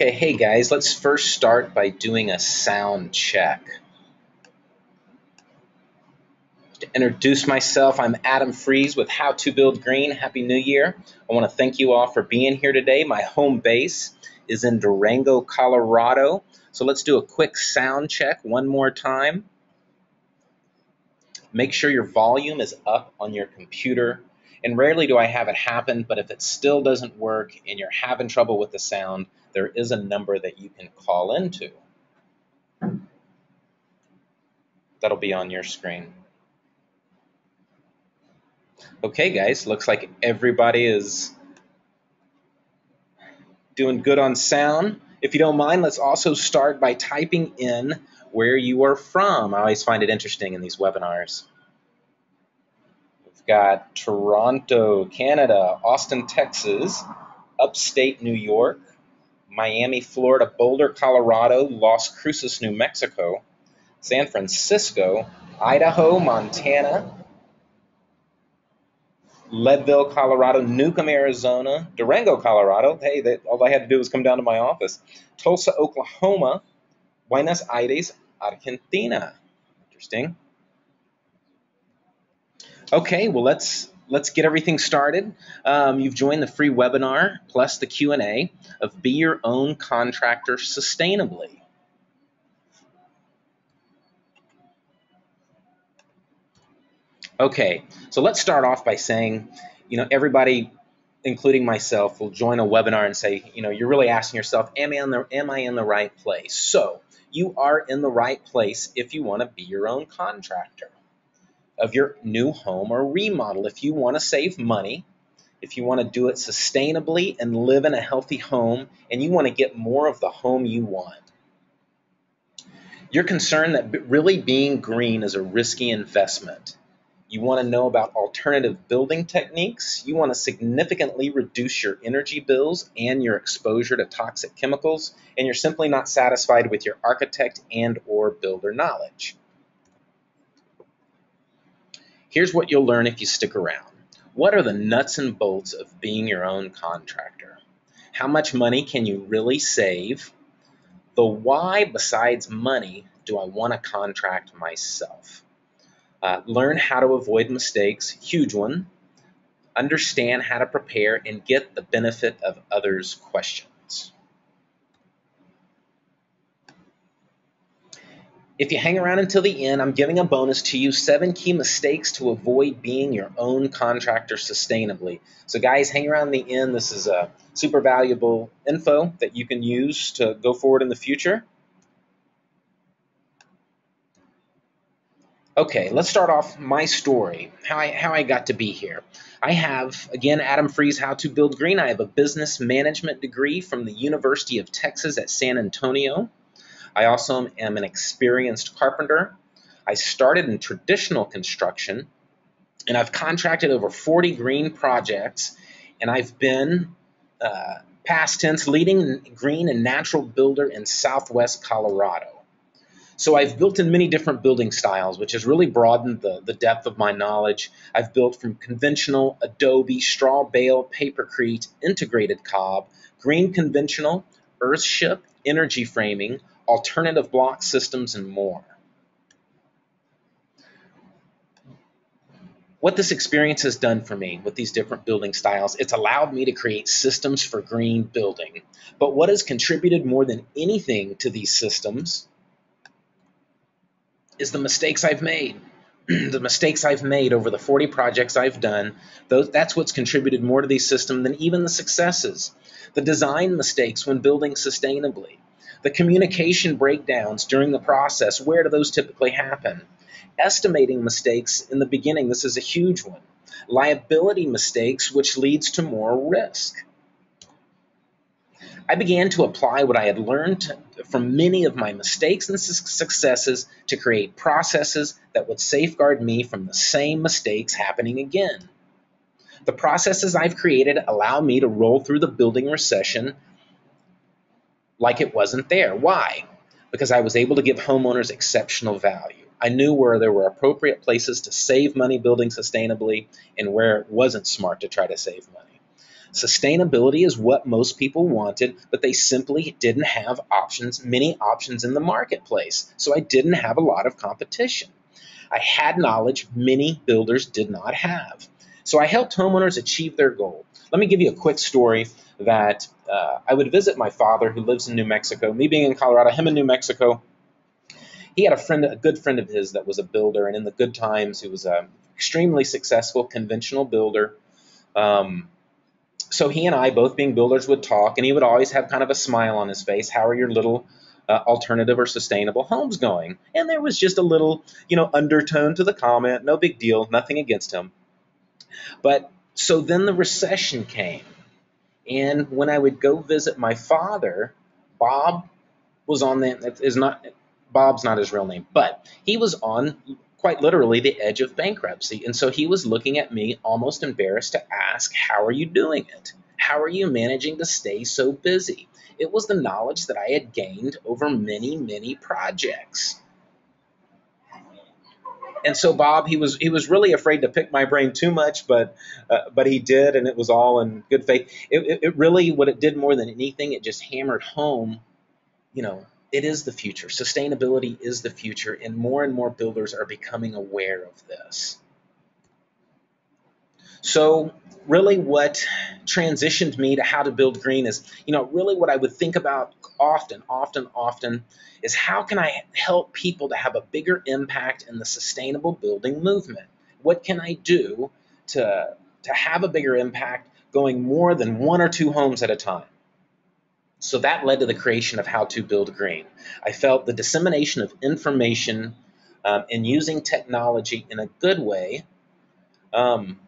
Okay, hey guys, let's first start by doing a sound check. To introduce myself, I'm Adam Fries with How to Build Green. Happy New Year. I want to thank you all for being here today. My home base is in Durango, Colorado. So let's do a quick sound check one more time. Make sure your volume is up on your computer. And rarely do I have it happen, but if it still doesn't work and you're having trouble with the sound, there is a number that you can call into. That'll be on your screen. Okay, guys, looks like everybody is doing good on sound. If you don't mind, let's also start by typing in where you are from. I always find it interesting in these webinars. We've got Toronto, Canada, Austin, Texas, upstate New York, Miami, Florida, Boulder, Colorado, Las Cruces, New Mexico, San Francisco, Idaho, Montana, Leadville, Colorado, Newcomb, Arizona, Durango, Colorado. Hey, all I had to do was come down to my office. Tulsa, Oklahoma, Buenos Aires, Argentina. Interesting. Okay, well let's get everything started. You've joined the free webinar plus the Q&A of Be Your Own Contractor Sustainably. Okay, so let's start off by saying, everybody, including myself, will join a webinar and say, you're really asking yourself, am I in the right place? So you are in the right place if you want to be your own contractor of your new home or remodel. If you want to save money, if you want to do it sustainably and live in a healthy home, and you want to get more of the home you want. You're concerned that really being green is a risky investment. You want to know about alternative building techniques. You want to significantly reduce your energy bills and your exposure to toxic chemicals, and you're simply not satisfied with your architect and or builder knowledge. Here's what you'll learn if you stick around. What are the nuts and bolts of being your own contractor? How much money can you really save? The why besides money do I want to contract myself? Learn how to avoid mistakes, huge one. Understand how to prepare and get the benefit of others' questions. If you hang around until the end, I'm giving a bonus to you, 7 key mistakes to avoid being your own contractor sustainably. So guys, hang around the end. This is a super valuable info that you can use to go forward in the future. Okay, let's start off my story, how I got to be here. I have, again, Adam Fries, How to Build Green. I have a business management degree from the University of Texas at San Antonio. I also am an experienced carpenter. I started in traditional construction, and I've contracted over 40 green projects, and I've been, past tense, leading green and natural builder in Southwest Colorado. So I've built in many different building styles, which has really broadened the depth of my knowledge. I've built from conventional, adobe, straw bale, papercrete, integrated cob, green conventional, earthship, energy framing, alternative block systems, and more. What this experience has done for me with these different building styles, it's allowed me to create systems for green building. But what has contributed more than anything to these systems is the mistakes I've made. The mistakes I've made over the 40 projects I've done, that's what's contributed more to these systems than even the successes. The design mistakes when building sustainably. The communication breakdowns during the process, where do those typically happen? Estimating mistakes in the beginning, this is a huge one. Liability mistakes, which leads to more risk. I began to apply what I had learned from many of my mistakes and successes to create processes that would safeguard me from the same mistakes happening again. The processes I've created allow me to roll through the building recession like it wasn't there. Why? Because I was able to give homeowners exceptional value. I knew where there were appropriate places to save money building sustainably and where it wasn't smart to try to save money. Sustainability is what most people wanted, but they simply didn't have options, many options in the marketplace. So I didn't have a lot of competition. I had knowledge many builders did not have. So I helped homeowners achieve their goal. Let me give you a quick story that I would visit my father who lives in New Mexico. Me being in Colorado, him in New Mexico, he had a good friend of his that was a builder, and in the good times, he was an extremely successful conventional builder. Um, so he and I, both being builders, would talk, and he would always have kind of a smile on his face. How are your little alternative or sustainable homes going? And there was just a little, undertone to the comment. No big deal, nothing against him. But so then the recession came, and when I would go visit my father, Bob was on the is not Bob's not his real name, but he was on quite literally the edge of bankruptcy. And so he was looking at me almost embarrassed to ask, how are you doing it? How are you managing to stay so busy? It was the knowledge that I had gained over many, many projects. And so Bob, he was really afraid to pick my brain too much, but he did, and it was all in good faith. It really, what it did more than anything, it just hammered home, you know, it is the future. Sustainability is the future, and more builders are becoming aware of this. So really what transitioned me to how to build green is, really what I would think about often is how can I help people to have a bigger impact in the sustainable building movement? What can I do to have a bigger impact going more than one or two homes at a time? So that led to the creation of How to Build Green. I felt the dissemination of information and using technology in a good way um,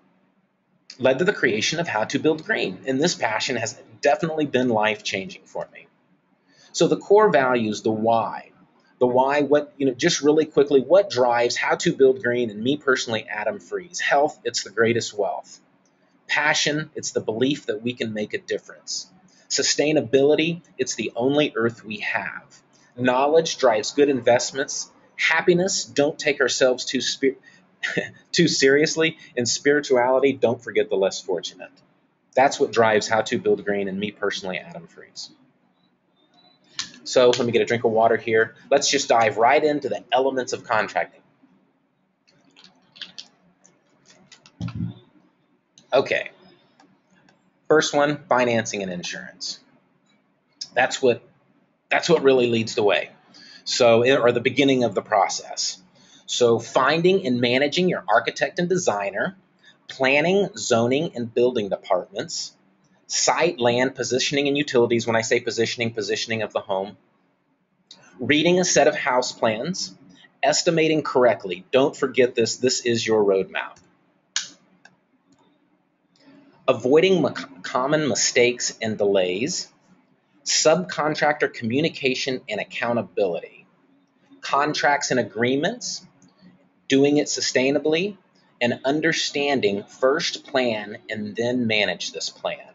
led to the creation of How to Build Green. And this passion has definitely been life-changing for me. So the core values, the why, just really quickly, what drives How to Build Green and me personally, Adam Freeze? Health, it's the greatest wealth. Passion, it's the belief that we can make a difference. Sustainability, it's the only earth we have. Knowledge drives good investments. Happiness, don't take ourselves too seriously. And spirituality, don't forget the less fortunate. That's what drives How to Build Green and me personally, Adam Freeze. So let me get a drink of water here. Let's just dive right into the elements of contracting. Okay, first one, financing and insurance. That's what really leads the way. Or the beginning of the process. So finding and managing your architect and designer, planning, zoning, and building departments, site, land, positioning, and utilities. When I say positioning of the home, reading a set of house plans, estimating correctly. Don't forget this. This is your roadmap. Avoiding common mistakes and delays, subcontractor communication and accountability, contracts and agreements, doing it sustainably, and understanding first plan and then manage this plan.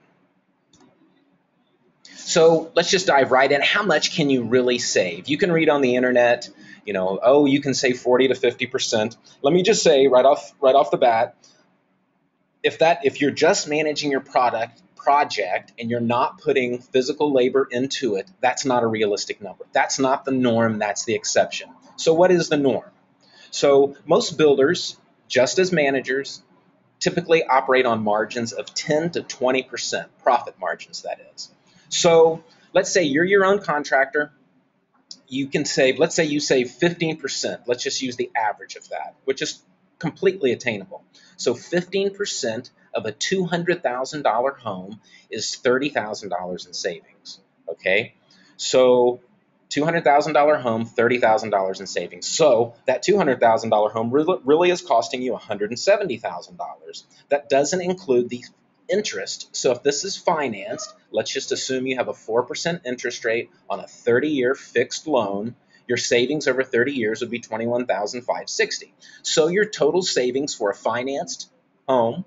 So let's just dive right in. How much can you really save? You can read on the internet, you can save 40 to 50%. Let me just say right off the bat, if you're just managing your project and you're not putting physical labor into it, that's not a realistic number. That's not the norm, that's the exception. So what is the norm? So most builders, just as managers, typically operate on margins of 10 to 20%, profit margins, that is. So let's say you're your own contractor. You can save, let's say you save 15%. Let's just use the average of that, which is completely attainable. So 15% of a $200,000 home is $30,000 in savings, okay? So $200,000 home, $30,000 in savings. So that $200,000 home really is costing you $170,000. That doesn't include the interest. So if this is financed, let's just assume you have a 4% interest rate on a 30-year fixed loan. Your savings over 30 years would be $21,560. So your total savings for a financed home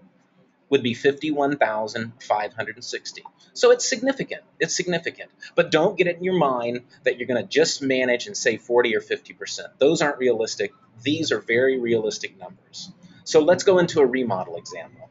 would be $51,560. So it's significant. It's significant. But don't get it in your mind that you're going to just manage and save 40 or 50%. Those aren't realistic. These are very realistic numbers. So let's go into a remodel example.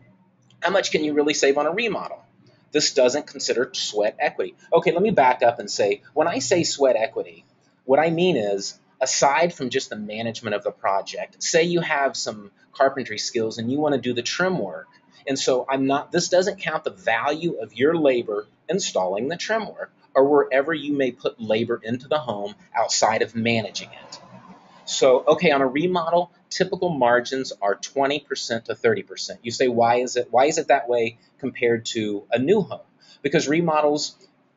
How much can you really save on a remodel? This doesn't consider sweat equity. Okay, let me back up and say, when I say sweat equity, what I mean is, aside from just the management of the project, say you have some carpentry skills and you want to do the trim work. And so this doesn't count the value of your labor installing the trim work or wherever you may put labor into the home outside of managing it. So, okay, on a remodel, typical margins are 20% to 30%. You say, why is it that way compared to a new home? Because remodels,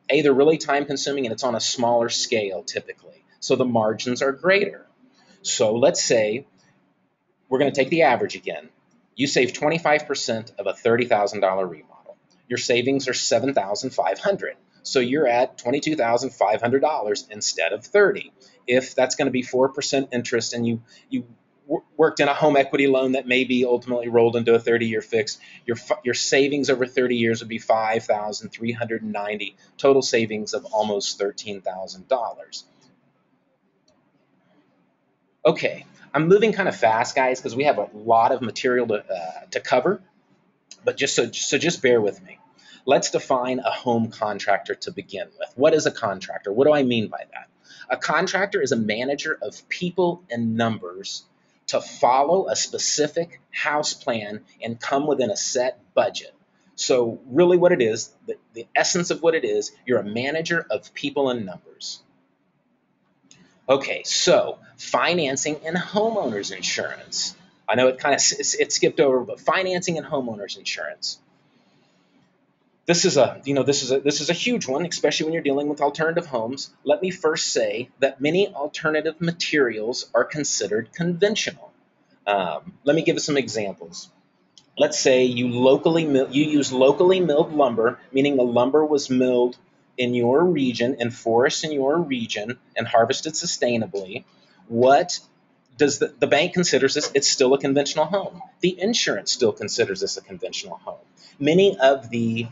A, they're really time consuming and it's on a smaller scale typically. So the margins are greater. So let's say we're going to take the average again. You save 25% of a $30,000 remodel. Your savings are $7,500. So you're at $22,500 instead of $30,000. If that's going to be 4% interest and you worked in a home equity loan that may be ultimately rolled into a 30-year fix, your savings over 30 years would be $5,390, total savings of almost $13,000. Okay, I'm moving kind of fast, guys, because we have a lot of material to cover, but just bear with me. Let's define a home contractor to begin with. What is a contractor? What do I mean by that? A contractor is a manager of people and numbers to follow a specific house plan and come within a set budget. So really what it is, the essence of what it is, you're a manager of people and numbers. Okay, so financing and homeowners insurance. I know it skipped over, but financing and homeowners insurance. This is a huge one, especially when you're dealing with alternative homes. Let me first say that many alternative materials are considered conventional. Let me give you some examples. Let's say you use locally milled lumber, meaning the lumber was milled in your region, in forests in your region, and harvested sustainably. What does the bank considers this? It's still a conventional home. The insurance still considers this a conventional home. Many of the,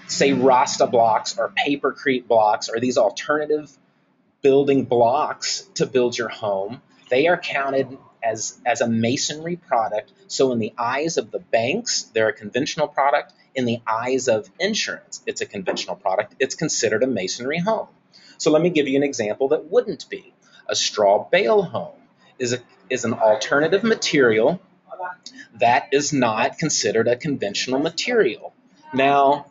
say, Rasta blocks or papercrete blocks or these alternative building blocks to build your home, they are counted as a masonry product. So in the eyes of the banks, they're a conventional product. In the eyes of insurance, it's a conventional product. It's considered a masonry home. So let me give you an example that wouldn't be. A straw bale home is an alternative material that is not considered a conventional material. Now,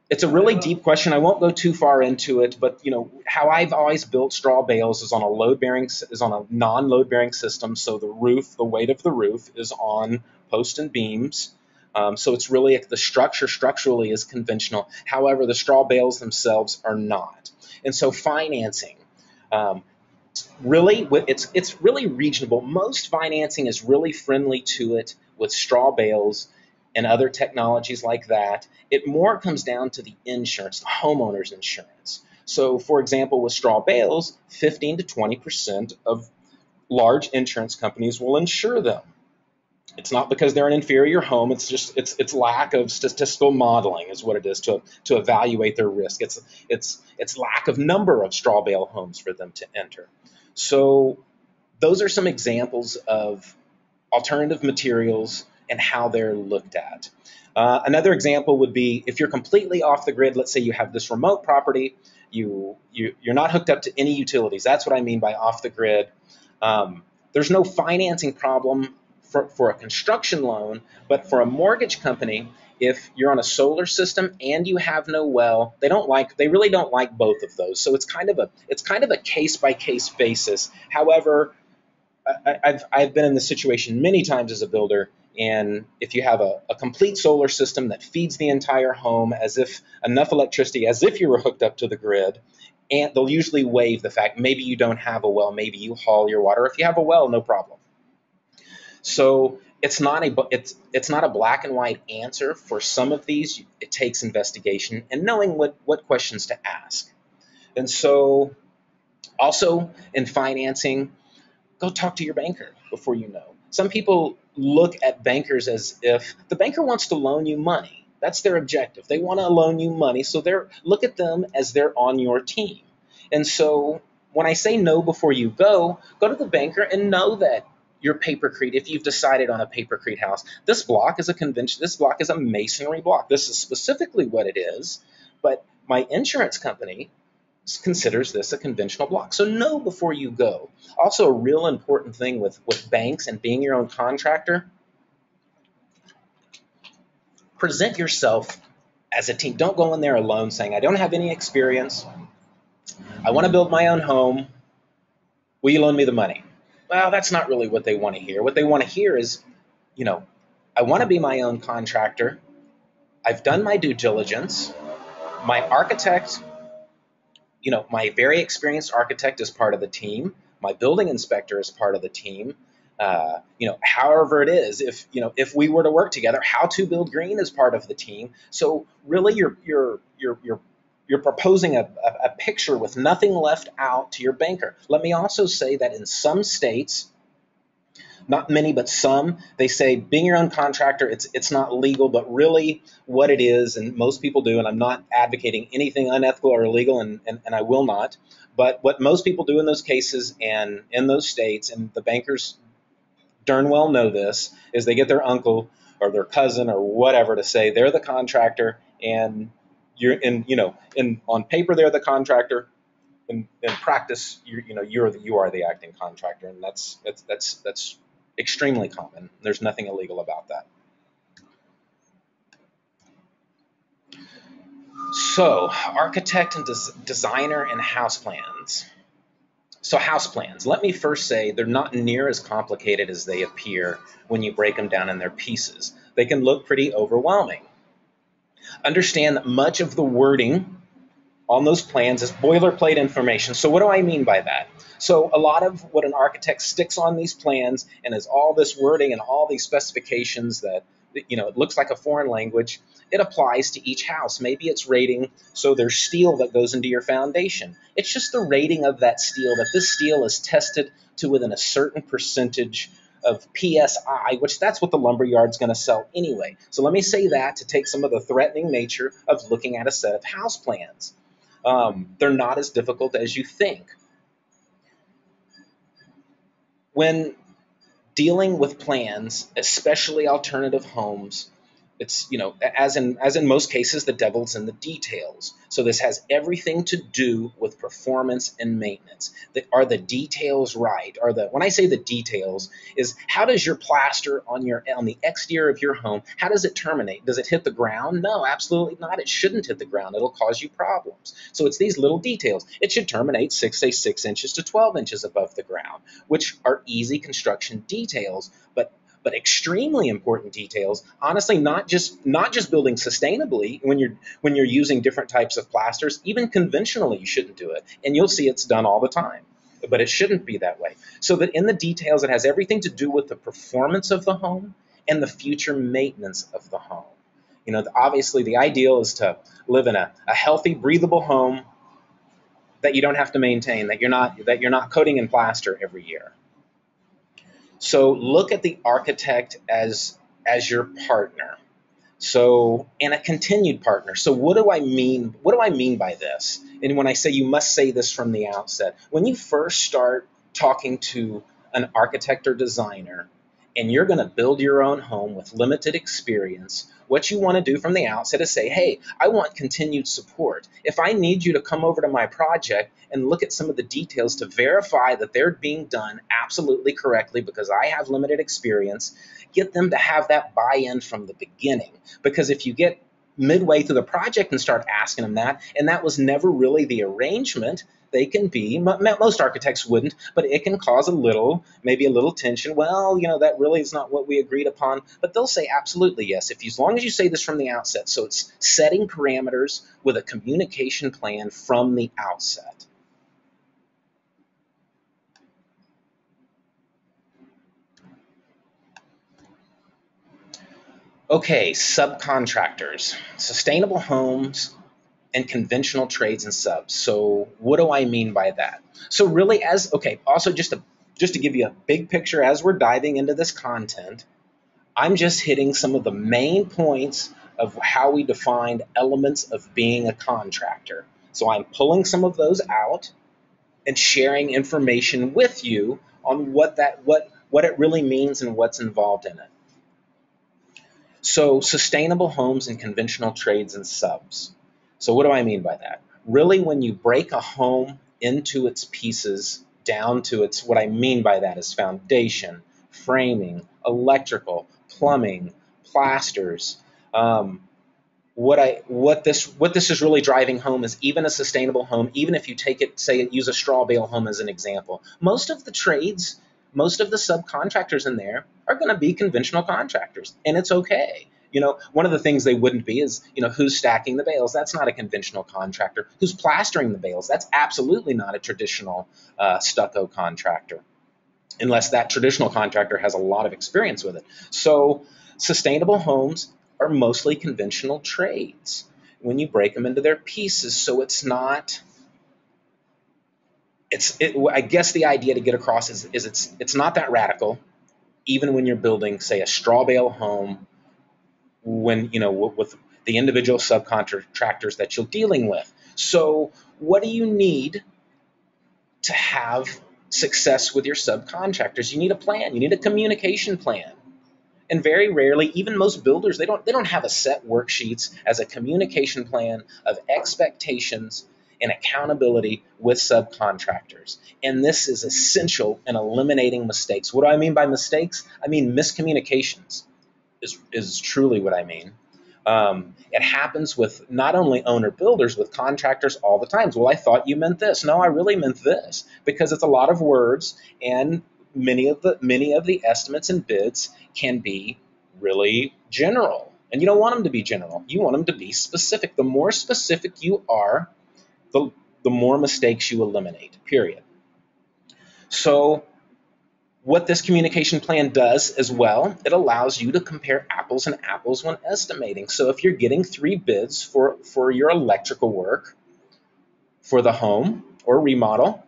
it's a really deep question. I won't go too far into it, but how I've always built straw bales is on a non-load bearing system. So the weight of the roof is on posts and beams. So it's really the structure structurally is conventional. However, the straw bales themselves are not. And so financing, really, it's really reasonable. Most financing is really friendly to it with straw bales and other technologies like that. It more comes down to the insurance, the homeowner's insurance. So, for example, with straw bales, 15 to 20% of large insurance companies will insure them. It's not because they're an inferior home. It's just it's lack of statistical modeling is what it is to evaluate their risk. It's lack of number of straw bale homes for them to enter. So those are some examples of alternative materials and how they're looked at. Another example would be if you're completely off the grid. Let's say you have this remote property, you're not hooked up to any utilities. That's what I mean by off the grid. There's no financing problem for a construction loan, but for a mortgage company, if you're on a solar system and you have no well, they really don't like both of those. So it's kind of a case by case basis. However, I've been in this situation many times as a builder, and if you have a complete solar system that feeds the entire home as if enough electricity as if you were hooked up to the grid, and they'll usually waive the fact maybe you don't have a well, maybe you haul your water. If you have a well, no problem. So it's not a black and white answer for some of these. It takes investigation and knowing what questions to ask. And so also in financing, go talk to your banker before you know. Some people look at bankers as if the banker wants to loan you money. That's their objective. They want to loan you money, so look at them as they're on your team. And so when I say no before you go to the banker and know that your papercrete, if you've decided on a papercrete house, this block is a convention, this block is a masonry block. This is specifically what it is, but my insurance company considers this a conventional block. So know before you go. Also, a real important thing with banks and being your own contractor, present yourself as a team. Don't go in there alone saying, I don't have any experience. I want to build my own home. Will you loan me the money? Well, that's not really what they want to hear. What they want to hear is, I want to be my own contractor. I've done my due diligence. My architect, my very experienced architect is part of the team. My building inspector is part of the team. However it is, if we were to work together, How to Build Green is part of the team. So really, you're proposing a picture with nothing left out to your banker. Let me also say that in some states, not many, but some, they say being your own contractor, it's not legal, but really what it is, and most people do, and I'm not advocating anything unethical or illegal, and I will not, but what most people do in those cases and in those states, and the bankers darn well know this, is they get their uncle or their cousin or whatever to say they're the contractor, and on paper they're the contractor. In practice, you are the acting contractor, and that's extremely common. There's nothing illegal about that. So, architect and designer and house plans. So house plans, let me first say they're not near as complicated as they appear when you break them down in their pieces. They can look pretty overwhelming. Understand that much of the wording on those plans is boilerplate information. So what do I mean by that? So a lot of what an architect sticks on these plans and is all this wording and all these specifications that, it looks like a foreign language, it applies to each house. Maybe it's rating, so there's steel that goes into your foundation. It's just the rating of that steel, that this steel is tested to within a certain percentage of PSI, which that's what the lumberyard's going to sell anyway. So let me say that to take some of the threatening nature of looking at a set of house plans. They're not as difficult as you think. When dealing with plans, especially alternative homes, it's, as in most cases, the devil's in the details. So this has everything to do with performance and maintenance. Are the details right? When I say the details, is how does your plaster on the exterior of your home, how does it terminate? Does it hit the ground? No, absolutely not. It shouldn't hit the ground. It'll cause you problems. So it's these little details. It should terminate 6 inches to 12 inches above the ground, which are easy construction details, but extremely important details. Honestly, not just building sustainably when you're using different types of plasters. Even conventionally, you shouldn't do it, and you'll see it's done all the time. But it shouldn't be that way. So that in the details, it has everything to do with the performance of the home and the future maintenance of the home. Obviously, the ideal is to live in a healthy, breathable home that you don't have to maintain, that you're not coating in plaster every year. So look at the architect as your partner. So, and a continued partner. So what do I mean? What do I mean by this? And when I say you must say this from the outset, when you first start talking to an architect or designer, and you're going to build your own home with limited experience, what you want to do from the outset is say, hey, I want continued support. If I need you to come over to my project and look at some of the details to verify that they're being done absolutely correctly because I have limited experience, get them to have that buy-in from the beginning. Because if you get midway through the project and start asking them that, and that was never really the arrangement, they can be, most architects wouldn't, but it can cause maybe a little tension. Well, that really is not what we agreed upon, but they'll say absolutely yes, as long as you say this from the outset. So it's setting parameters with a communication plan from the outset. Okay, subcontractors, sustainable homes, and conventional trades and subs. So what do I mean by that? So really also just to give you a big picture as we're diving into this content, I'm just hitting some of the main points of how we defined elements of being a contractor. So I'm pulling some of those out and sharing information with you on what what it really means and what's involved in it. So sustainable homes and conventional trades and subs. So what do I mean by that? Really, when you break a home into its pieces, down to its, what I mean by that is foundation, framing, electrical, plumbing, plasters. What this is really driving home is even a sustainable home, even if you take it, say, use a straw bale home as an example. Most of the trades, most of the subcontractors in there are going to be conventional contractors, and it's okay. One of the things they wouldn't be is, who's stacking the bales? That's not a conventional contractor. Who's plastering the bales? That's absolutely not a traditional stucco contractor, unless that traditional contractor has a lot of experience with it. So sustainable homes are mostly conventional trades when you break them into their pieces. So it's not, I guess the idea to get across is it's not that radical, even when you're building, say, a straw bale home, when, with the individual subcontractors that you're dealing with. So what do you need to have success with your subcontractors? You need a plan. You need a communication plan. And very rarely, even most builders, they don't have a set worksheets as a communication plan of expectations and accountability with subcontractors. And this is essential in eliminating mistakes. What do I mean by mistakes? I mean miscommunications is truly what I mean. It happens with not only owner builders, with contractors all the time. Well, I thought you meant this. No, I really meant this, because it's a lot of words, and many of the estimates and bids can be really general. And you don't want them to be general. You want them to be specific. The more specific you are, the more mistakes you eliminate, period. So what this communication plan does as well, it allows you to compare apples and apples when estimating. So if you're getting 3 bids for your electrical work for the home or remodel,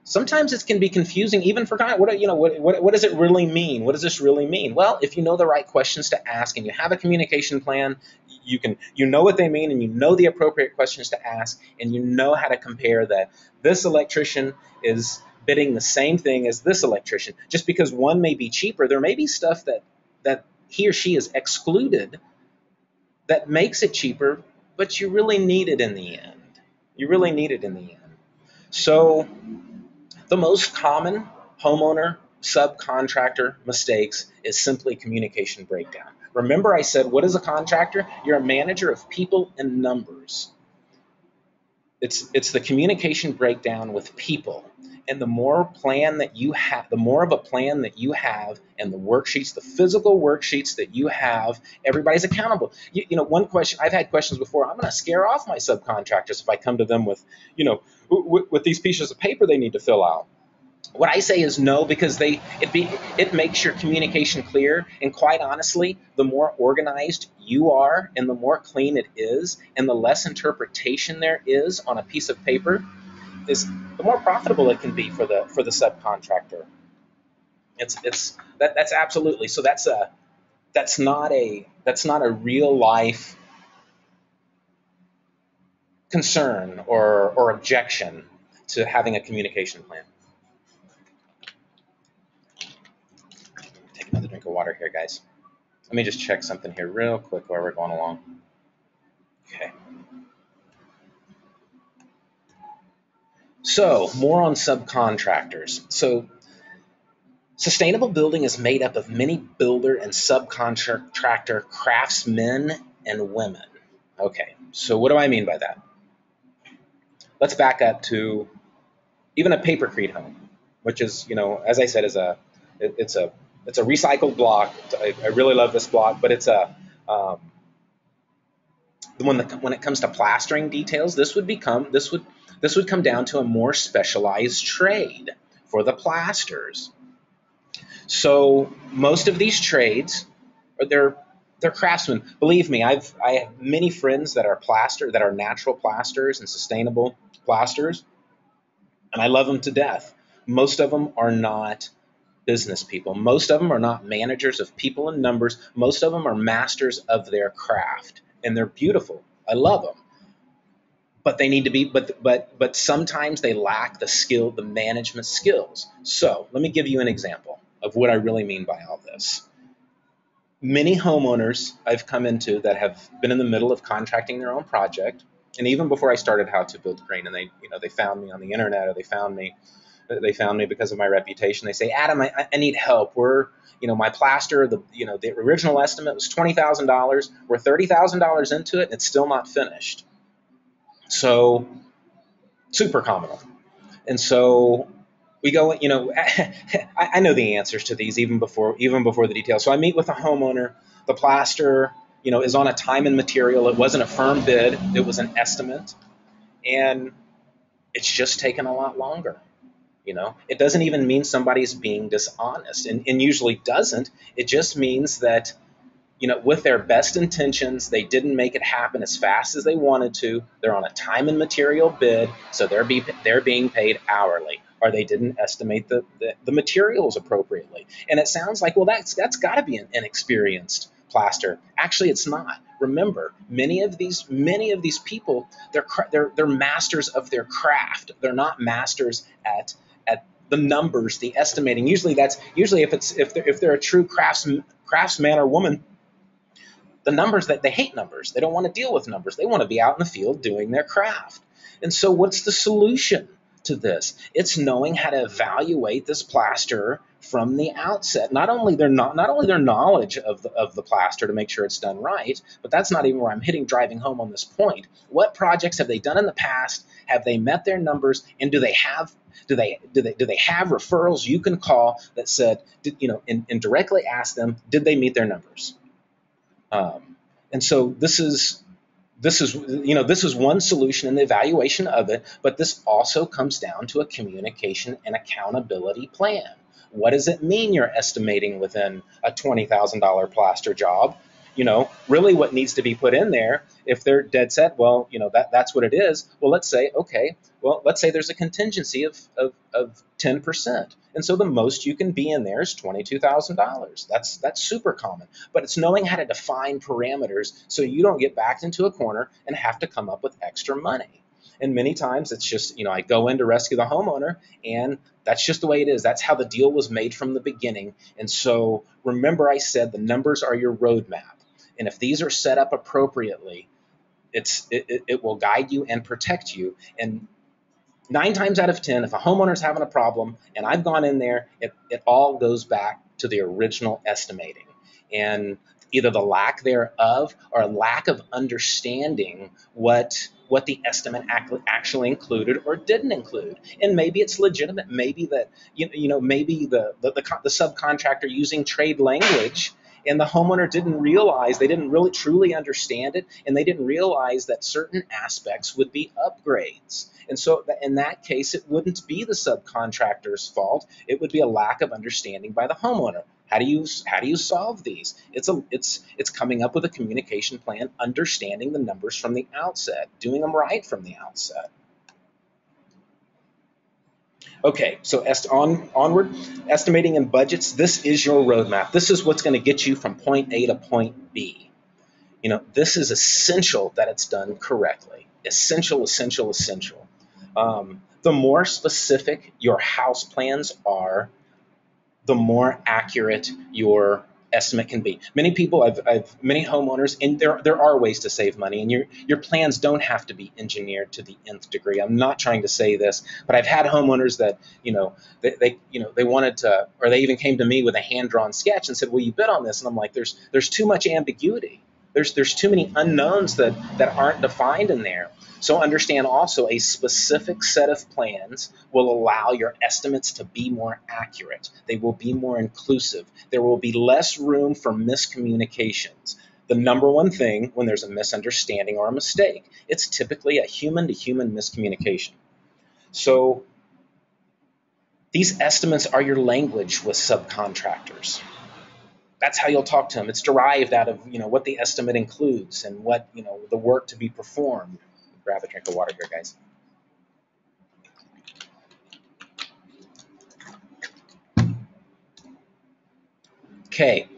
sometimes it can be confusing even for what does it really mean? What does this really mean? Well, if you know the right questions to ask and you have a communication plan, you know what they mean, and you know the appropriate questions to ask, and you know how to compare that this electrician is bidding the same thing as this electrician. Just because one may be cheaper, there may be stuff that he or she is excluded that makes it cheaper, but you really need it in the end. You really need it in the end. So the most common homeowner subcontractor mistakes is simply communication breakdown. Remember I said, what is a contractor? You're a manager of people and numbers. It's the communication breakdown with people. And the more plan that you have, the more of a plan that you have, and the worksheets, the physical worksheets that you have, everybody's accountable. One question, I've had questions before, I'm going to scare off my subcontractors if I come to them with, with these pieces of paper they need to fill out. What I say is no, because it makes your communication clear, and quite honestly, the more organized you are and the more clean it is and the less interpretation there is on a piece of paper, is the more profitable it can be for the subcontractor. That's absolutely. So that's not a real life concern or objection to having a communication plan. Take another drink of water here, guys. Let me just check something here real quick while we're going along. Okay. So, more on subcontractors. So, sustainable building is made up of many builder and subcontractor craftsmen and women. Okay, so what do I mean by that? Let's back up to even a papercrete home, which is, as I said, it's a recycled block. I really love this block, but it's when it comes to plastering details, this would come down to a more specialized trade for the plasters. So most of these trades, they're craftsmen. Believe me, I have many friends that are natural plasters and sustainable plasters, and I love them to death. Most of them are not business people. Most of them are not managers of people and numbers. Most of them are masters of their craft, and they're beautiful. I love them. But they need to be, but sometimes they lack the management skills. So let me give you an example. of what I really mean by all this. Many homeowners I've come into that have been in the middle of contracting their own project, and even before I started How to Build Green, and they found me on the internet, or they found me because of my reputation. They say, Adam, I need help. My plaster, the original estimate was $20,000. We're $30,000 into it, and it's still not finished. So super common. And so we go, I know the answers to these even before the details. So I meet with a homeowner. The plaster, is on a time and material. It wasn't a firm bid. It was an estimate. And it's just taken a lot longer. It doesn't even mean somebody's being dishonest, and usually doesn't. It just means that, with their best intentions, they didn't make it happen as fast as they wanted to. They're on a time and material bid, so they're being paid hourly, or they didn't estimate the materials appropriately. And it sounds like, well, that's got to be an inexperienced plaster. Actually, it's not. Remember, many of these people, they're masters of their craft. They're not masters at the numbers, the estimating. Usually if they're a true craftsman or woman, the numbers, that they hate numbers. They don't want to deal with numbers. They want to be out in the field doing their craft. And so what's the solution to this? It's knowing how to evaluate this plaster from the outset. Not only their knowledge of the plaster to make sure it's done right, but that's not even where I'm driving home on this point. What projects have they done in the past? Have they met their numbers? And do they have referrals you can call that said, and directly ask them, did they meet their numbers? And so this is one solution in the evaluation of it, but this also comes down to a communication and accountability plan. What does it mean you're estimating within a $20,000 plaster job? Really what needs to be put in there, if they're dead set, well, that's what it is. Well, let's say there's a contingency of 10%. And so the most you can be in there is $22,000. That's super common. But it's knowing how to define parameters so you don't get backed into a corner and have to come up with extra money. And many times it's just, I go in to rescue the homeowner, and that's just the way it is. That's how the deal was made from the beginning. And so remember, I said the numbers are your roadmap. And if these are set up appropriately, it will guide you and protect you. And 9 times out of 10, if a homeowner's having a problem and I've gone in there, it all goes back to the original estimating. And either the lack thereof or a lack of understanding what the estimate actually included or didn't include. And maybe it's legitimate. Maybe that maybe the subcontractor using trade language, and the homeowner didn't realize, they didn't really truly understand it, and they didn't realize that certain aspects would be upgrades. And so in that case, it wouldn't be the subcontractor's fault. It would be a lack of understanding by the homeowner. How do you solve these? It's coming up with a communication plan, understanding the numbers from the outset, doing them right from the outset. Okay, so onward, estimating and budgets. This is your roadmap. This is what's going to get you from point A to point B. This is essential that it's done correctly. Essential, essential, essential. The more specific your house plans are, the more accurate your estimate can be. Many people, many homeowners, and there are ways to save money, and your plans don't have to be engineered to the nth degree. I'm not trying to say this, but I've had homeowners that they wanted to, or they even came to me with a hand-drawn sketch and said, "Will you bid on this?" And I'm like, "There's too much ambiguity. There's too many unknowns that aren't defined in there." So understand also, a specific set of plans will allow your estimates to be more accurate. They will be more inclusive. There will be less room for miscommunications. The number one thing when there's a misunderstanding or a mistake, it's typically a human-to-human miscommunication. So these estimates are your language with subcontractors. That's how you'll talk to them. It's derived out of what the estimate includes and what the work to be performed. Grab a drink of water here, guys. Okay,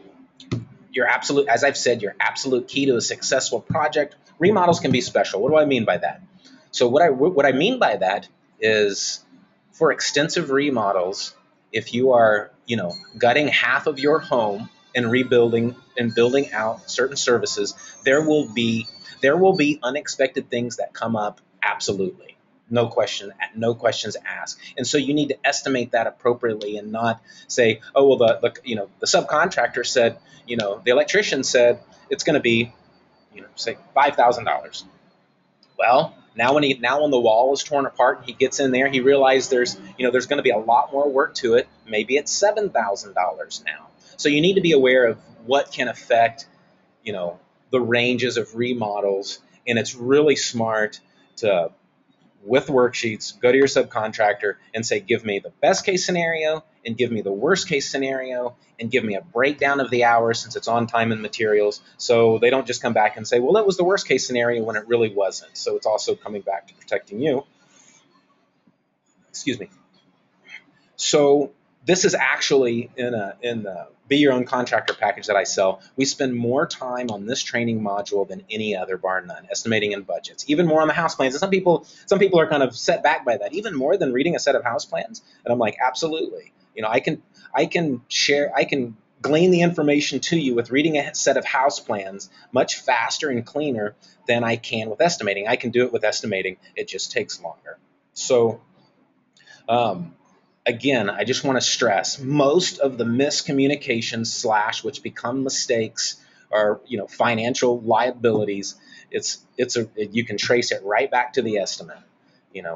as I've said, your absolute key to a successful project. Remodels can be special. What do I mean by that? So what I mean by that is, for extensive remodels, if you are gutting half of your home and rebuilding and building out certain services, there will be unexpected things that come up. Absolutely. No questions asked. And so you need to estimate that appropriately and not say, oh, well, the subcontractor said, the electrician said it's going to be, say $5,000. Well, now when the wall is torn apart and he gets in there, he realized there's going to be a lot more work to it. Maybe it's $7,000 now. So you need to be aware of what can affect, the ranges of remodels, and it's really smart to, with worksheets, go to your subcontractor and say, give me the best case scenario and give me the worst case scenario and give me a breakdown of the hours since it's on time and materials. So they don't just come back and say, well, that was the worst case scenario when it really wasn't. So it's also coming back to protecting you. Excuse me. So this is actually in the Be Your Own Contractor package that I sell. We spend more time on this training module than any other, bar none, estimating and budgets, even more on the house plans. And some people are kind of set back by that, even more than reading a set of house plans. And I'm like, absolutely. I can glean the information to you with reading a set of house plans much faster and cleaner than I can with estimating. I can do it with estimating. It just takes longer. So, again, I just want to stress most of the miscommunications / which become mistakes are, financial liabilities. You can trace it right back to the estimate.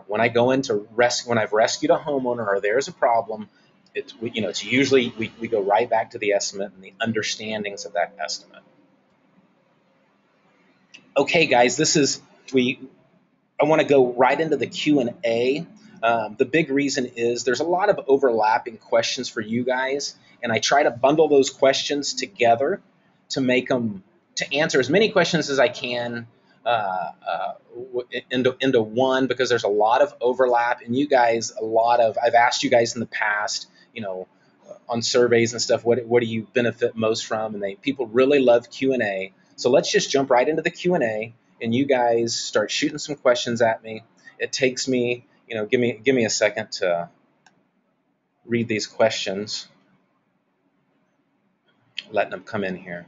When I go into when I've rescued a homeowner or there's a problem, it's usually we go right back to the estimate and the understandings of that estimate. Okay, guys, I want to go right into the Q&A. The big reason is there's a lot of overlapping questions for you guys, and I try to bundle those questions together to answer as many questions as I can into one, because there's a lot of overlap, and you guys, I've asked you guys in the past, on surveys and stuff, what do you benefit most from? And people really love Q&A. So let's just jump right into the Q&A, and you guys start shooting some questions at me. It takes me, give me a second to read these questions, letting them come in here.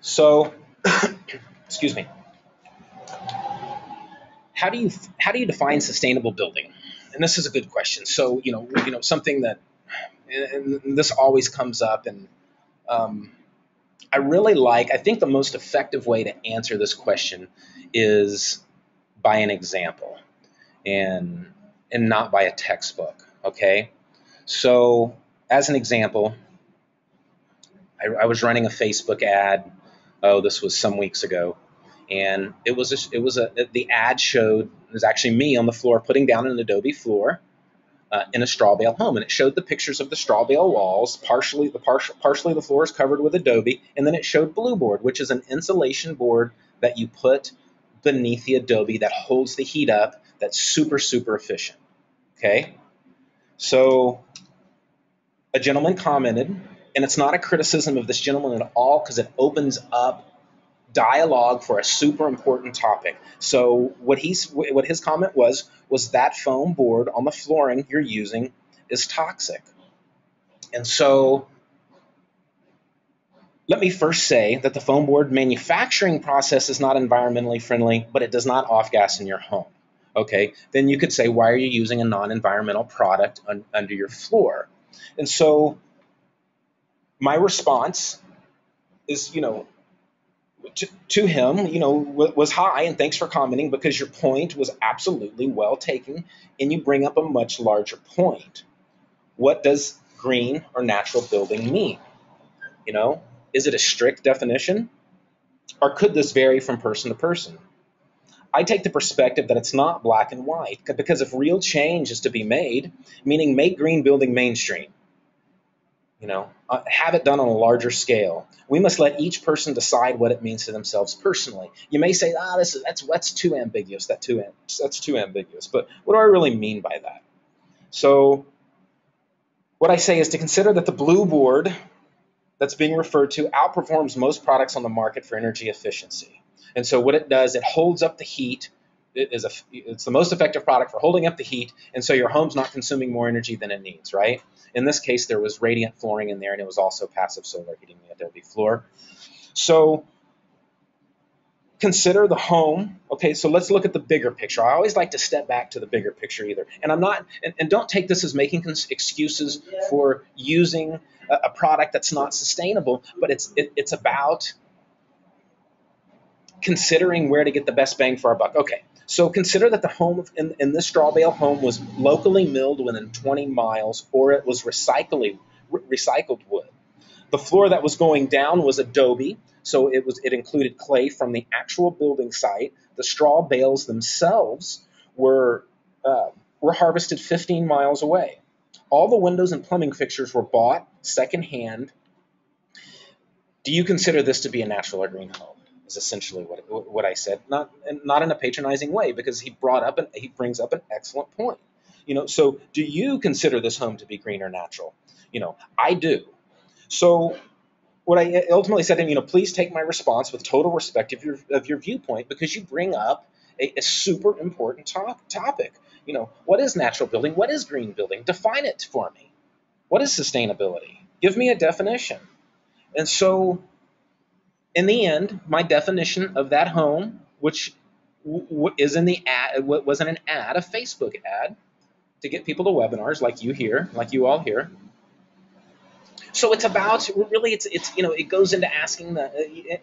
So, excuse me. How do you define sustainable building? And this is a good question. So, something that, and this always comes up, and I think the most effective way to answer this question is by an example and not by a textbook. Okay. So as an example, I was running a Facebook ad. Oh, this was some weeks ago. And the ad showed, it was actually me on the floor putting down an adobe floor in a straw bale home, and it showed the pictures of the straw bale walls. Partially the floor is covered with adobe, and then it showed blue board, which is an insulation board that you put beneath the adobe that holds the heat up. That's super, super efficient. Okay, so a gentleman commented, and it's not a criticism of this gentleman at all, because it opens up dialogue for a super important topic. So what his comment was that foam board on the flooring you're using is toxic. And so let me first say that the foam board manufacturing process is not environmentally friendly, but it does not off-gas in your home. Okay, then you could say, why are you using a non-environmental product under your floor? And so my response is, to him, was hi, and thanks for commenting, because your point was absolutely well taken, and you bring up a much larger point. What does green or natural building mean? Is it a strict definition, or could this vary from person to person? I take the perspective that it's not black and white, because if real change is to be made, meaning make green building mainstream, have it done on a larger scale, we must let each person decide what it means to themselves personally. You may say, that's too ambiguous. That's too ambiguous. But what do I really mean by that? So what I say is to consider that the blue board that's being referred to outperforms most products on the market for energy efficiency. And so what it does, it holds up the heat. It's the most effective product for holding up the heat, and so your home's not consuming more energy than it needs, right? In this case, there was radiant flooring in there, and it was also passive solar heating the Adobe floor. So consider the home. Okay, so let's look at the bigger picture. I always like to step back to the bigger picture either. And I'm not, and don't take this as making excuses for using a product that's not sustainable, but it's about considering where to get the best bang for our buck. Okay, so consider that the home in this straw bale home was locally milled within 20 miles, or it was recycled wood. The floor that was going down was adobe, so it included clay from the actual building site. The straw bales themselves were harvested 15 miles away. All the windows and plumbing fixtures were bought secondhand. Do you consider this to be a natural or green home? Is essentially what I said, not in a patronizing way, because he brings up an excellent point. So do you consider this home to be green or natural? I do. So what I ultimately said to him, please take my response with total respect of your viewpoint, because you bring up a super important topic. What is natural building? What is green building? Define it for me. What is sustainability? Give me a definition. And so in the end, my definition of that home, which is in the ad, wasn't an ad, a Facebook ad to get people to webinars like you all here. So it's about really, it goes into asking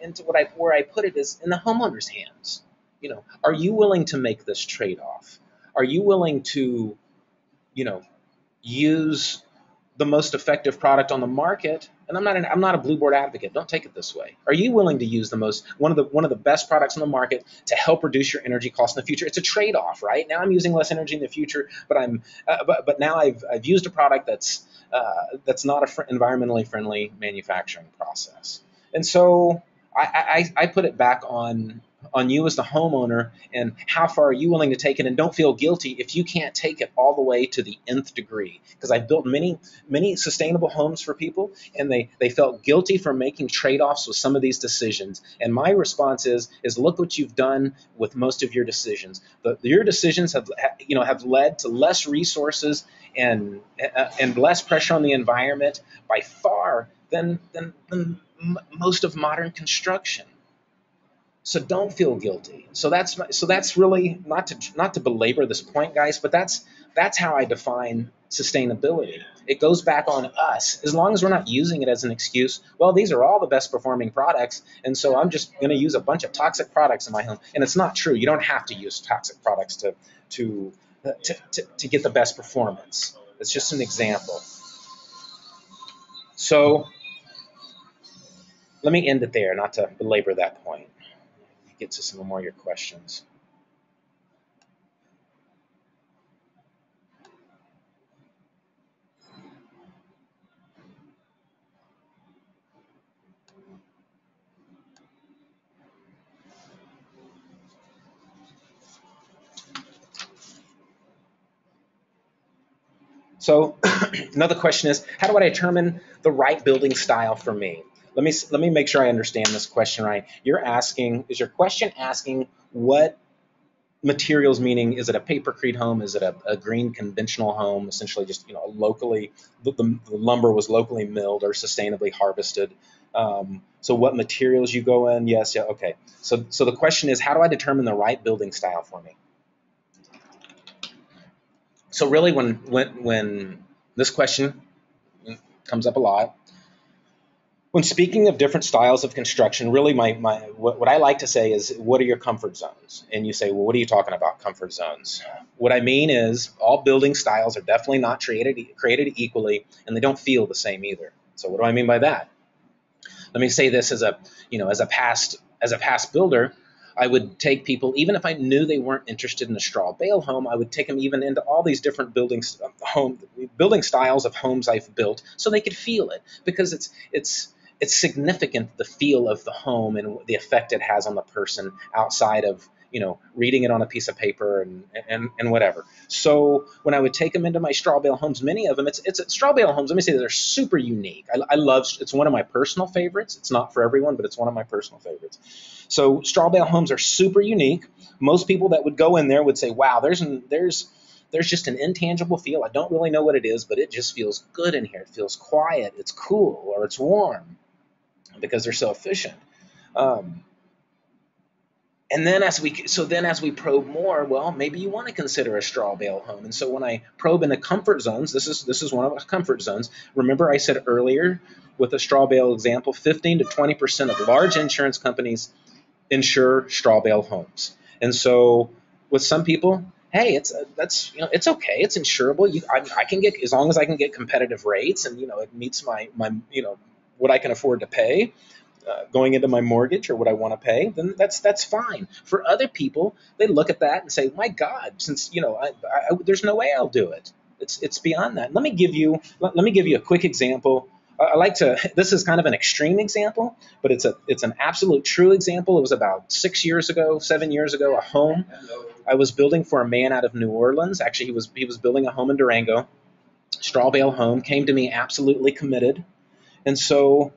into where I put it is in the homeowner's hands. Are you willing to make this trade-off? Are you willing to, use the most effective product on the market? And I'm not a blue board advocate. Don't take it this way. Are you willing to use one of the best products on the market to help reduce your energy costs in the future? It's a trade-off, right? Now I'm using less energy in the future, but now I've used a product that's not an environmentally friendly manufacturing process. And so I put it back on you as the homeowner, and how far are you willing to take it, and don't feel guilty if you can't take it all the way to the nth degree, because I've built many sustainable homes for people, and they felt guilty for making trade-offs with some of these decisions. And my response is look what you've done with most of your decisions. Your decisions have led to less resources and less pressure on the environment by far than most of modern construction. So don't feel guilty. So that's really not to belabor this point, guys, but that's how I define sustainability. It goes back on us. As long as we're not using it as an excuse, well, these are all the best performing products, and so I'm just going to use a bunch of toxic products in my home. And it's not true. You don't have to use toxic products to get the best performance. It's just an example. So let me end it there, not to belabor that point. Get to some more of your questions. So another question is, how do I determine the right building style for me? Let me make sure I understand this question right. Is your question asking what materials, meaning is it a papercrete home? Is it a green conventional home? Essentially just, locally, the lumber was locally milled or sustainably harvested. So what materials you go in? Yes, yeah, okay. So the question is, how do I determine the right building style for me? So really when this question comes up a lot, when speaking of different styles of construction, really what I like to say is, what are your comfort zones? And you say, well, what are you talking about, comfort zones? What I mean is all building styles are definitely not created equally, and they don't feel the same either. So what do I mean by that? Let me say this as a past builder. I would take people, even if I knew they weren't interested in a straw bale home, I would take them even into all these different building styles of homes I've built, so they could feel it, because it's significant, the feel of the home and the effect it has on the person outside of reading it on a piece of paper and whatever. So when I would take them into my straw bale homes, many of them, it's straw bale homes. Let me say they're super unique. I love, it's one of my personal favorites. It's not for everyone, but it's one of my personal favorites. So straw bale homes are super unique. Most people that would go in there would say, wow, there's just an intangible feel. I don't really know what it is, but it just feels good in here. It feels quiet, it's cool, or it's warm because they're so efficient. And then as we probe more, well, maybe you want to consider a straw bale home. And so when I probe into comfort zones, this is one of the comfort zones. Remember I said earlier with a straw bale example, 15 to 20% of large insurance companies insure straw bale homes. And so with some people, hey, it's okay, it's insurable. I can get, as long as I can get competitive rates and it meets my what I can afford to pay. Going into my mortgage or what I want to pay, then that's fine. For other people, they look at that and say, "My God, since there's no way I'll do it. It's beyond that." Let me give you a quick example. I like to. This is kind of an extreme example, but it's an absolute true example. It was about 7 years ago. A home I was building for a man out of New Orleans. Actually, he was building a home in Durango. Straw bale home, came to me absolutely committed, and so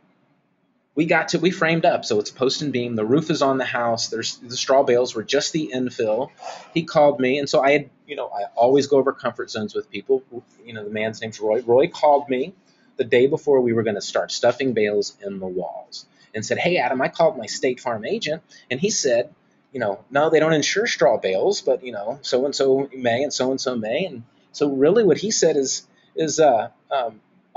we framed up. So it's post and beam. The roof is on the house. The straw bales were just the infill. He called me, and so I always go over comfort zones with people. The man's name's Roy. Roy called me the day before we were going to start stuffing bales in the walls and said, "Hey, Adam, I called my State Farm agent, and he said, no, they don't insure straw bales, but so and so may and so may." And so really, what he said is, "Oh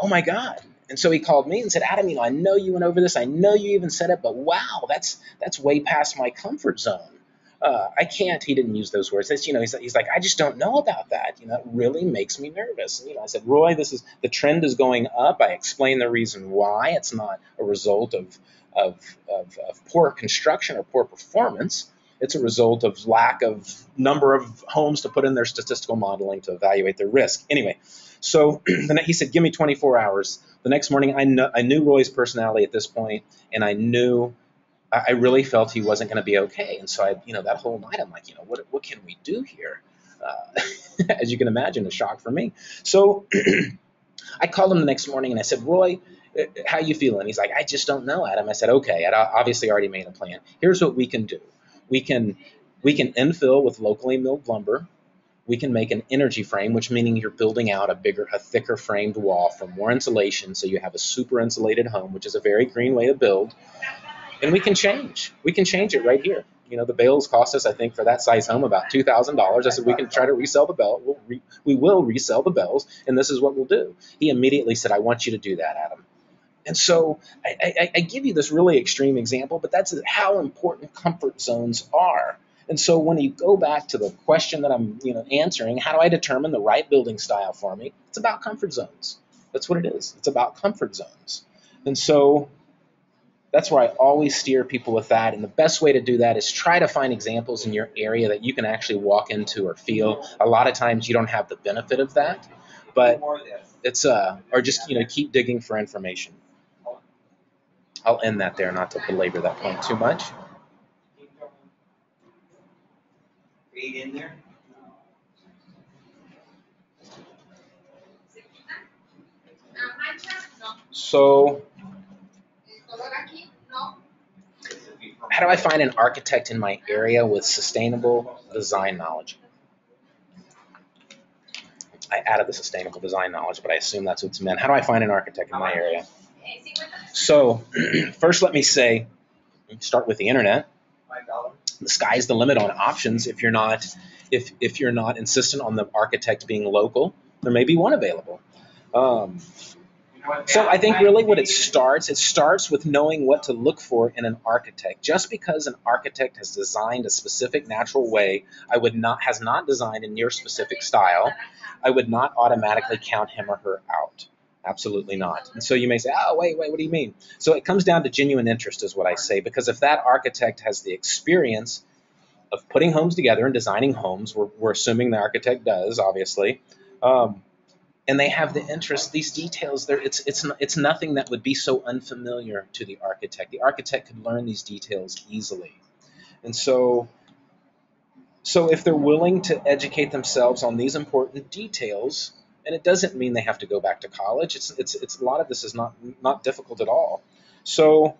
my God." And so he called me and said, "Adam, I know you went over this. I know you even said it, but wow, that's way past my comfort zone. I can't." He didn't use those words. He's like, "I just don't know about that. It really makes me nervous." And, I said, "Roy, the trend is going up." I explained the reason why. It's not a result of poor construction or poor performance. It's a result of lack of number of homes to put in their statistical modeling to evaluate their risk. Anyway, so then he said, "Give me 24 hours." The next morning, I knew Roy's personality at this point, and I really felt he wasn't going to be okay. And so that whole night, I'm like, what can we do here? As you can imagine, a shock for me. So I called him the next morning and I said, "Roy, how you feeling?" He's like, "I just don't know, Adam." I said, "Okay, I'd obviously already made a plan. Here's what we can do. We can infill with locally milled lumber. We can make an energy frame, which meaning you're building out a thicker framed wall for more insulation, so you have a super insulated home, which is a very green way to build. And we can change it right here. The bales cost us, I think, for that size home about $2,000. I said, we can try to resell the bell. We will resell the bells, and this is what we'll do." He immediately said, "I want you to do that, Adam." And so I give you this really extreme example, but that's how important comfort zones are. And so when you go back to the question that I'm answering, how do I determine the right building style for me? It's about comfort zones. That's what it is. It's about comfort zones. And so that's where I always steer people with that. And the best way to do that is try to find examples in your area that you can actually walk into or feel. A lot of times you don't have the benefit of that, but it's or just keep digging for information. I'll end that there, not to belabor that point too much. So how do I find an architect in my area with sustainable design knowledge? I added the sustainable design knowledge, but I assume that's what's meant. How do I find an architect in my area? So first, let me say, start with the internet. The sky's the limit on options. If you're not insistent on the architect being local, there may be one available. So I think really what it starts with knowing what to look for in an architect. Just because an architect has designed a specific natural way, has not designed in your specific style, I would not automatically count him or her out. Absolutely not. And so you may say, "Oh, wait, what do you mean?" So it comes down to genuine interest is what I say, because if that architect has the experience of putting homes together and designing homes, we're assuming the architect does, obviously, and they have the interest, these details, it's nothing that would be so unfamiliar to the architect. The architect could learn these details easily. And so So if they're willing to educate themselves on these important details, and it doesn't mean they have to go back to college. It's a lot of this is not difficult at all. So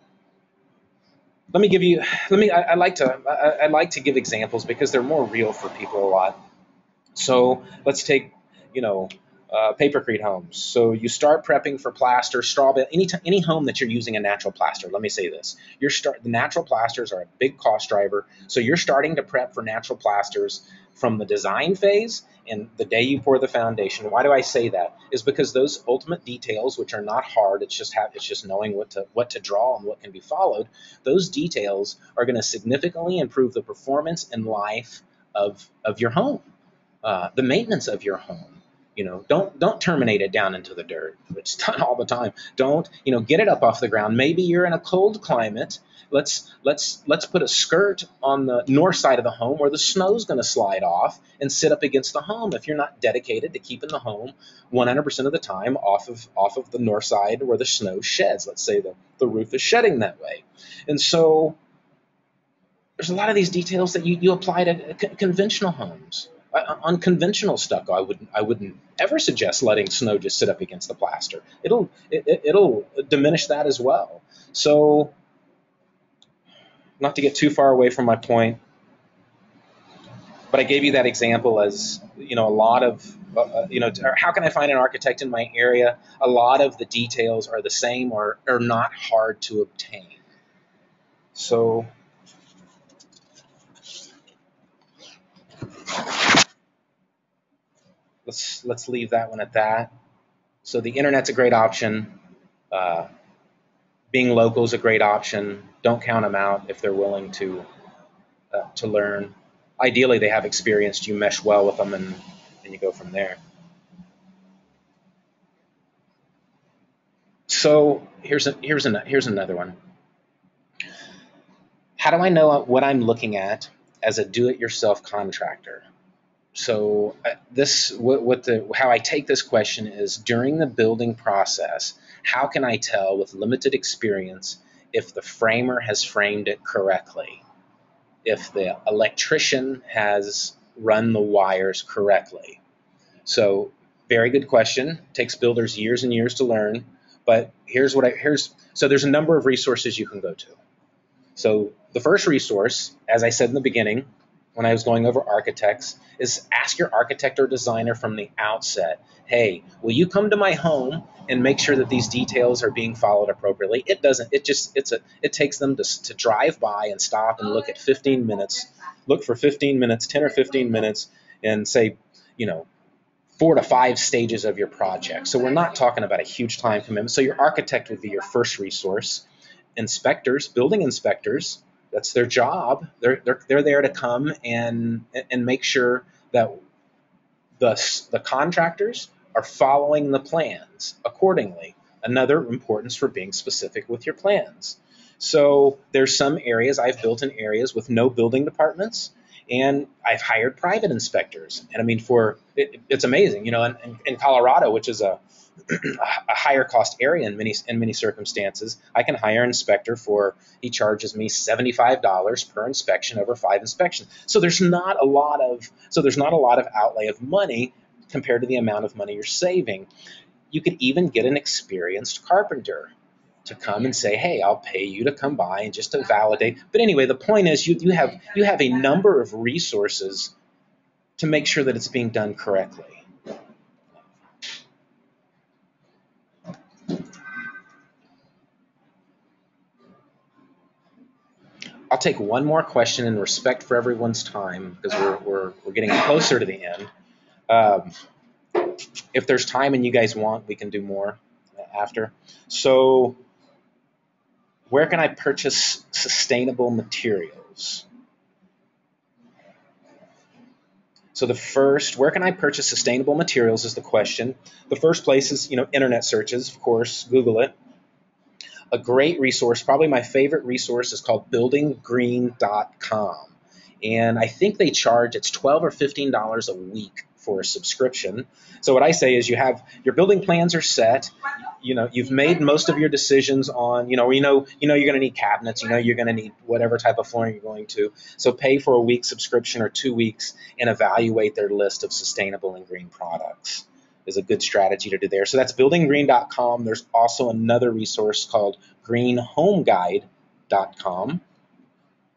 let me give you I like to give examples because they're more real for people a lot. So let's take, you know, papercrete homes. So you start prepping for plaster, straw bale, any home that you're using a natural plaster. Let me say this: the natural plasters are a big cost driver. So you're starting to prep for natural plasters from the design phase and the day you pour the foundation. Why do I say that? Is because those ultimate details, which are not hard, it's just knowing what to draw and what can be followed. Those details are going to significantly improve the performance and life of your home, the maintenance of your home. Don't terminate it down into the dirt. It's done all the time. Don't, get it up off the ground. Maybe you're in a cold climate. Let's put a skirt on the north side of the home where the snow's going to slide off and sit up against the home. If you're not dedicated to keeping the home 100% of the time off of the north side where the snow sheds, let's say the roof is shedding that way. And so there's a lot of these details that you apply to conventional homes. On conventional stucco, I wouldn't ever suggest letting snow just sit up against the plaster. It'll diminish that as well. So, not to get too far away from my point, but I gave you that example as a lot of how can I find an architect in my area? A lot of the details are the same or are not hard to obtain. So. Let's leave that one at that. So the internet's a great option. Being local is a great option. Don't count them out if they're willing to learn. Ideally, they have experience. You mesh well with them, and you go from there. So here's another one. How do I know what I'm looking at as a do-it-yourself contractor? So how I take this question is during the building process, how can I tell with limited experience if the framer has framed it correctly, if the electrician has run the wires correctly? So very good question. Takes builders years and years to learn, but so there's a number of resources you can go to. So the first resource, as I said in the beginning, when I was going over architects, is ask your architect or designer from the outset, hey, will you come to my home and make sure that these details are being followed appropriately? It takes them to drive by and stop and look at 15 minutes, look for 15 minutes, 10 or 15 minutes, and say, 4 to 5 stages of your project. So we're not talking about a huge time commitment. So your architect would be your first resource. Inspectors, building inspectors, that's their job. They're there to come and make sure that the contractors are following the plans accordingly. Another importance for being specific with your plans. So there's some areas I've built in areas with no building departments, and I've hired private inspectors. And I mean, it's amazing, in Colorado, which is a higher cost area in many circumstances, I can hire an inspector he charges me $75 per inspection over 5 inspections. So there's not a lot of outlay of money compared to the amount of money you're saving. You could even get an experienced carpenter to come and say, hey, I'll pay you to come by and just to validate. But anyway, the point is you have a number of resources to make sure that it's being done correctly. I'll take one more question in respect for everyone's time because we're getting closer to the end. If there's time and you guys want, we can do more after. So where can I purchase sustainable materials? So where can I purchase sustainable materials is the question. The first place is, internet searches, of course, Google it. A great resource, probably my favorite resource, is called buildinggreen.com. And I think they charge, it's $12 or $15 a week for a subscription. So what I say is you have your building plans are set. You've made most of your decisions on, you're going to need cabinets, you're going to need whatever type of flooring you're going to. So pay for a week subscription or 2 weeks and evaluate their list of sustainable and green products is a good strategy to do there. So that's buildinggreen.com. There's also another resource called greenhomeguide.com.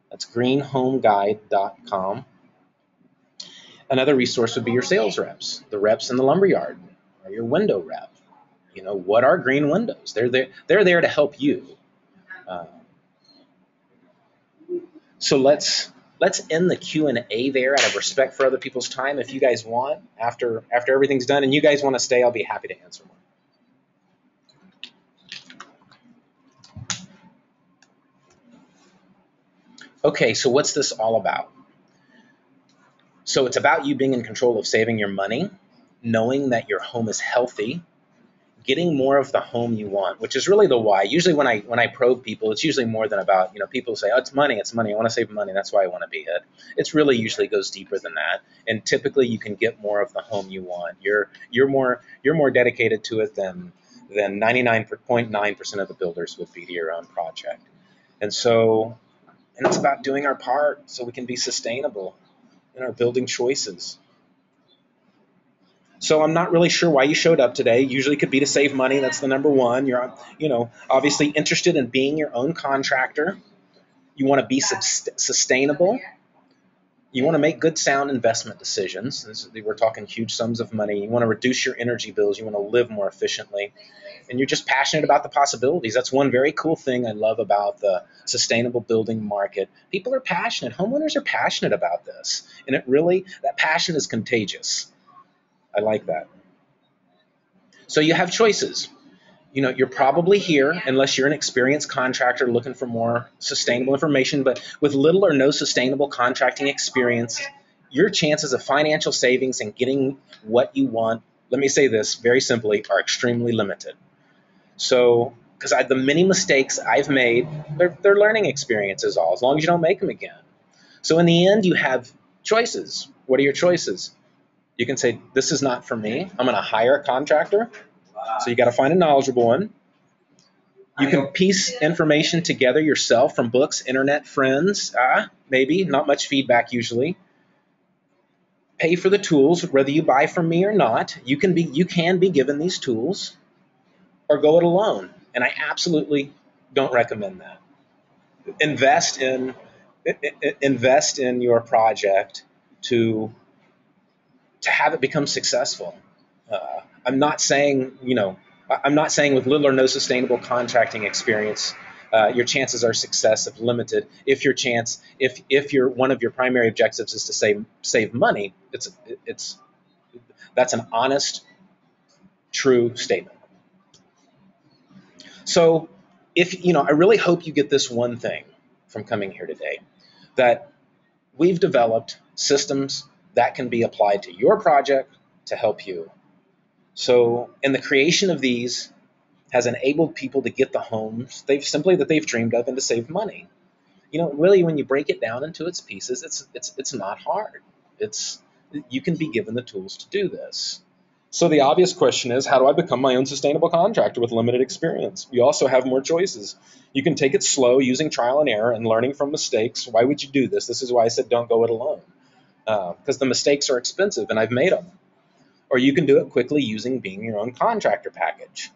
That's greenhomeguide.com. Another resource would be your sales reps, the reps in the lumberyard, or your window rep. What are green windows? They're there to help you. So let's end the Q&A there out of respect for other people's time. If you guys want, after everything's done, and you guys want to stay, I'll be happy to answer more. Okay, so what's this all about? So it's about you being in control of saving your money, knowing that your home is healthy, getting more of the home you want, which is really the why. Usually when I probe people, it's usually more than about, people say, oh, it's money. I want to save money. That's why I want to be it. It's really usually goes deeper than that. And typically you can get more of the home you want. You're more dedicated to it than 99.9% of the builders would be to your own project. And it's about doing our part so we can be sustainable in our building choices. So I'm not really sure why you showed up today. Usually could be to save money. That's the number one. You're, obviously interested in being your own contractor. You want to be sustainable. You want to make good, sound investment decisions. We're talking huge sums of money. You want to reduce your energy bills. You want to live more efficiently. And you're just passionate about the possibilities. That's one very cool thing I love about the sustainable building market. People are passionate. Homeowners are passionate about this. And that passion is contagious. I like that. So you have choices. You're probably here, unless you're an experienced contractor looking for more sustainable information, but with little or no sustainable contracting experience, your chances of financial savings and getting what you want, let me say this very simply, are extremely limited. So, because the many mistakes I've made, they're learning experiences all, as long as you don't make them again. So in the end, you have choices. What are your choices? You can say, this is not for me. I'm going to hire a contractor. So you got to find a knowledgeable one. You can piece information together yourself from books, internet, friends, maybe, not much feedback usually. Pay for the tools, whether you buy from me or not. You can be given these tools, or go it alone. And I absolutely don't recommend that. Invest in your project to have it become successful. I'm not saying with little or no sustainable contracting experience, your chances of success are limited. If one of your primary objectives is to save money, that's an honest, true statement. So I really hope you get this one thing from coming here today, that we've developed systems that can be applied to your project to help you. So, and the creation of these has enabled people to get the homes that they've dreamed of and to save money. Really, when you break it down into its pieces, it's not hard. You can be given the tools to do this. So the obvious question is, how do I become my own sustainable contractor with limited experience? You also have more choices. You can take it slow using trial and error and learning from mistakes. Why would you do this? This is why I said don't go it alone, because the mistakes are expensive and I've made them. Or you can do it quickly using being your own contractor package.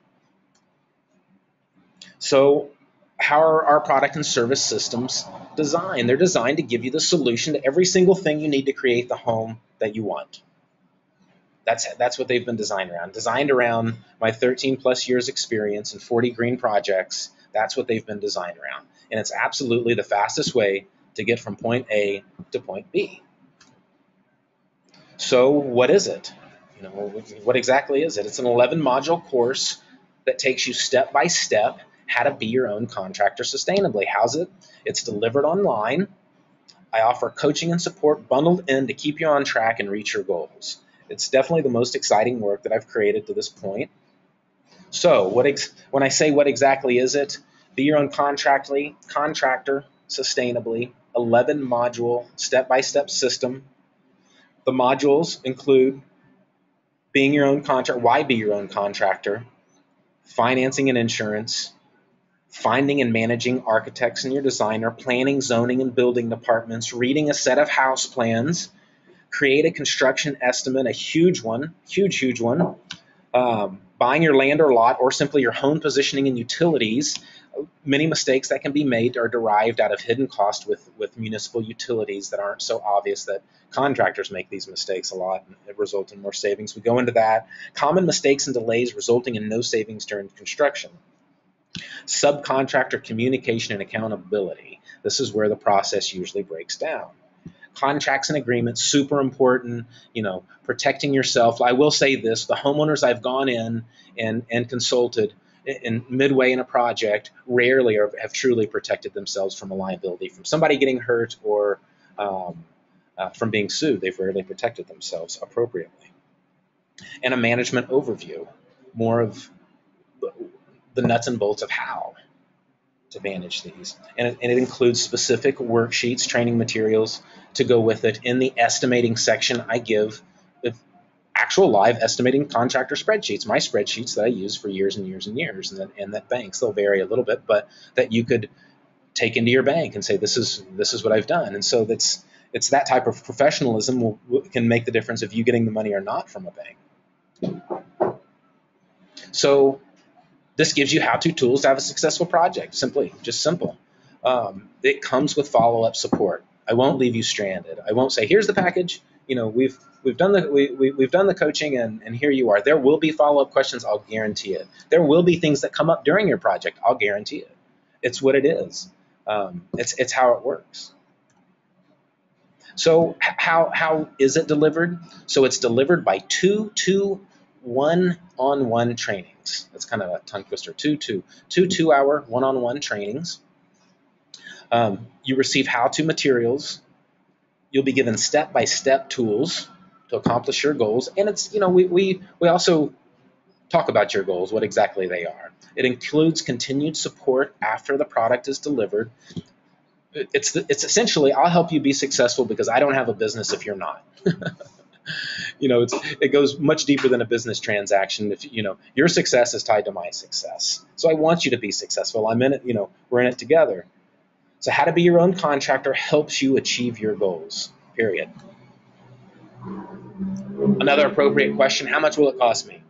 So how are our product and service systems designed? They're designed to give you the solution to every single thing you need to create the home that you want. That's what they've been designed around my 13 plus years experience and 40 green projects. That's what they've been designed around. And it's absolutely the fastest way to get from point A to point B. So what is it? What exactly is it? It's an 11 module course that takes you step by step how to be your own contractor sustainably. How's it? It's delivered online. I offer coaching and support bundled in to keep you on track and reach your goals. It's definitely the most exciting work that I've created to this point. So when I say what exactly is it, be your own contractor sustainably, 11 module step-by-step system. The modules include being your own contractor. Why be your own contractor? Financing and insurance, finding and managing architects and your designer, planning, zoning, and building departments, reading a set of house plans, create a construction estimate, a huge one, huge one, buying your land or lot, or simply your home positioning and utilities. Many mistakes that can be made are derived out of hidden cost with municipal utilities that aren't so obvious that contractors make these mistakes a lot and it results in more savings. We go into that. Common mistakes and delays resulting in no savings during construction. Subcontractor communication and accountability. This is where the process usually breaks down. Contracts and agreements, super important, protecting yourself. I will say this, the homeowners I've gone in and consulted in midway in a project rarely have truly protected themselves from a liability, from somebody getting hurt or from being sued. They've rarely protected themselves appropriately. And a management overview, more of the nuts and bolts of how to manage these. And it includes specific worksheets, training materials to go with it. In the estimating section, I give actual live estimating contractor spreadsheets, my spreadsheets that I use for years and years and years, and that banks, they'll vary a little bit, but that you could take into your bank and say, this is what I've done. And so it's that type of professionalism can make the difference of you getting the money or not from a bank. So this gives you how-to tools to have a successful project. Just simple. It comes with follow-up support. I won't leave you stranded. I won't say, here's the package. We've done the coaching, and here you are. There will be follow-up questions. I'll guarantee it. There will be things that come up during your project. I'll guarantee it. It's what it is. It's how it works. So how is it delivered? So it's delivered by two one-on-one trainings. That's kind of a tongue twister. Two 2-hour one-on-one trainings. You receive how-to materials. You'll be given step-by-step tools to accomplish your goals. And it's, we also talk about your goals, what exactly they are. It includes continued support after the product is delivered. It's essentially, I'll help you be successful because I don't have a business if you're not. It goes much deeper than a business transaction. If your success is tied to my success, so I want you to be successful. I'm in it. We're in it together. So how to be your own contractor helps you achieve your goals. Period. Another appropriate question: how much will it cost me?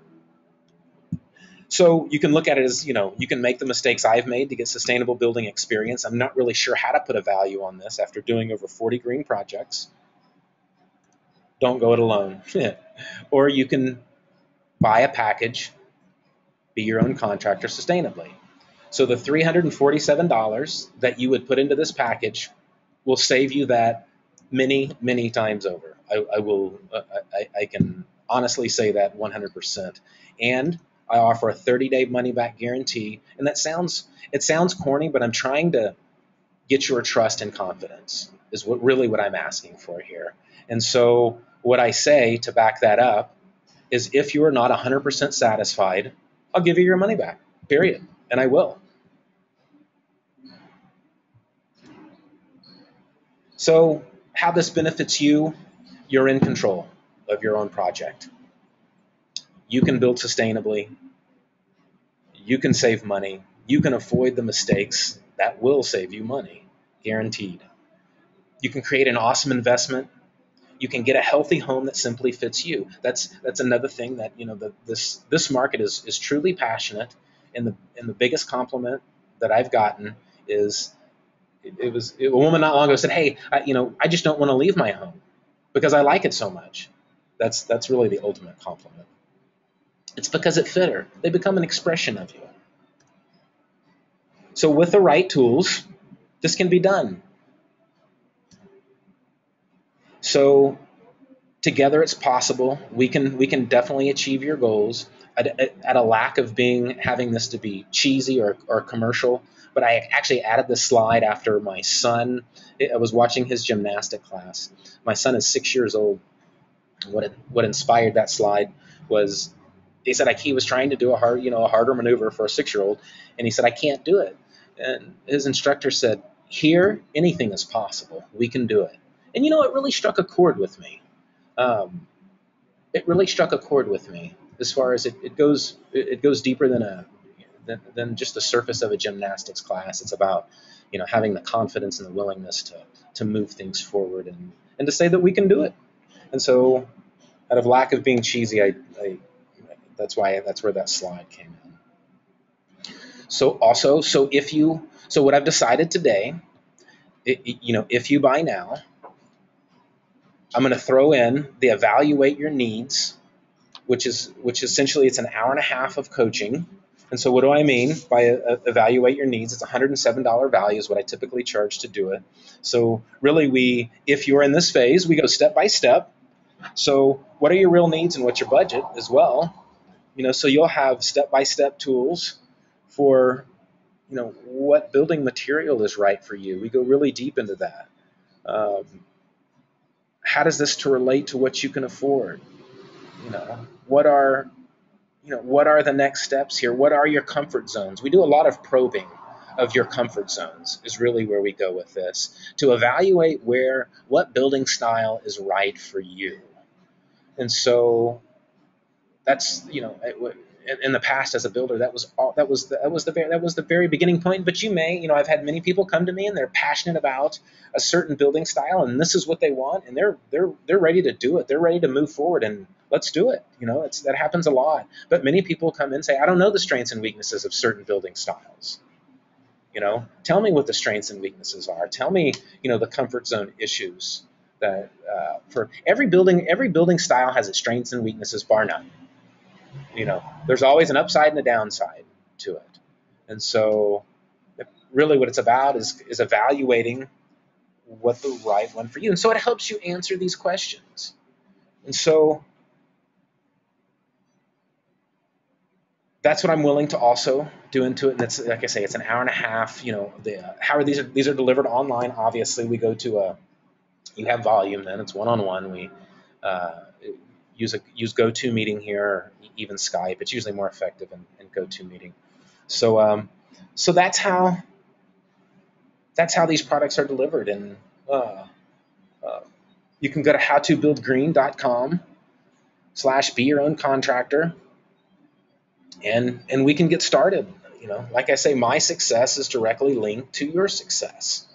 So you can look at it as, you can make the mistakes I've made to get sustainable building experience. I'm not really sure how to put a value on this after doing over 40 green projects. Don't go it alone. Or you can buy a package, be your own contractor sustainably. So the $347 that you would put into this package will save you that many, many times over. I can honestly say that 100%. And I offer a 30-day money-back guarantee. And it sounds corny, but I'm trying to get your trust and confidence is what I'm asking for here. And so what I say to back that up is, if you are not 100% satisfied, I'll give you your money back, period. And I will. So how this benefits you: you're in control of your own project. You can build sustainably. You can save money. You can avoid the mistakes that will save you money, guaranteed. You can create an awesome investment. You can get a healthy home that simply fits you. That's another thing that this market is truly passionate. And the biggest compliment that I've gotten is a woman not long ago said, "Hey, I just don't want to leave my home because I like it so much." That's really the ultimate compliment. It's because it fit her. They become an expression of you. So with the right tools, this can be done. So together it's possible. We can definitely achieve your goals at a lack of having this to be cheesy or commercial. But I actually added this slide after my son. I was watching his gymnastic class. My son is 6 years old. What inspired that slide was, he said he was trying to do a harder maneuver for a 6-year-old, and he said, "I can't do it." And his instructor said, "Here, anything is possible. We can do it." And it really struck a chord with me. it really struck a chord with me as far as it goes deeper than just the surface of a gymnastics class. It's about having the confidence and the willingness to move things forward and to say that we can do it. And so, out of lack of being cheesy, I that's where that slide came in. So what I've decided today, if you buy now, I'm going to throw in the evaluate your needs, which essentially it's an hour and a half of coaching. And so what do I mean by evaluate your needs? It's $107 value is what I typically charge to do it. So really if you're in this phase, we go step by step. So what are your real needs and what's your budget as well? So you'll have step-by-step tools for, what building material is right for you. We go really deep into that. How does this to relate to what you can afford? What are the next steps here? What are your comfort zones? We do a lot of probing of your comfort zones is really where we go with this to evaluate what building style is right for you. And so that's, in the past as a builder, that was the very beginning point. But I've had many people come to me and they're passionate about a certain building style and this is what they want and they're ready to do it. They're ready to move forward and let's do it. That happens a lot. But many people come in and say, I don't know the strengths and weaknesses of certain building styles. Tell me what the strengths and weaknesses are. Tell me, the comfort zone issues that for every building style has its strengths and weaknesses, bar none. There's always an upside and a downside to it. And so really what it's about is evaluating what the right one for you. And so it helps you answer these questions. And so that's what I'm willing to also do into it. And it's, like I say, it's an hour and a half. These are delivered online. Obviously, we go to you have volume then. It's one-on-one. We use GoToMeeting here, or even Skype. It's usually more effective in GoToMeeting. So that's how these products are delivered. And you can go to howtobuildgreen.com/be-your-own-contractor, and we can get started. Like I say, my success is directly linked to your success.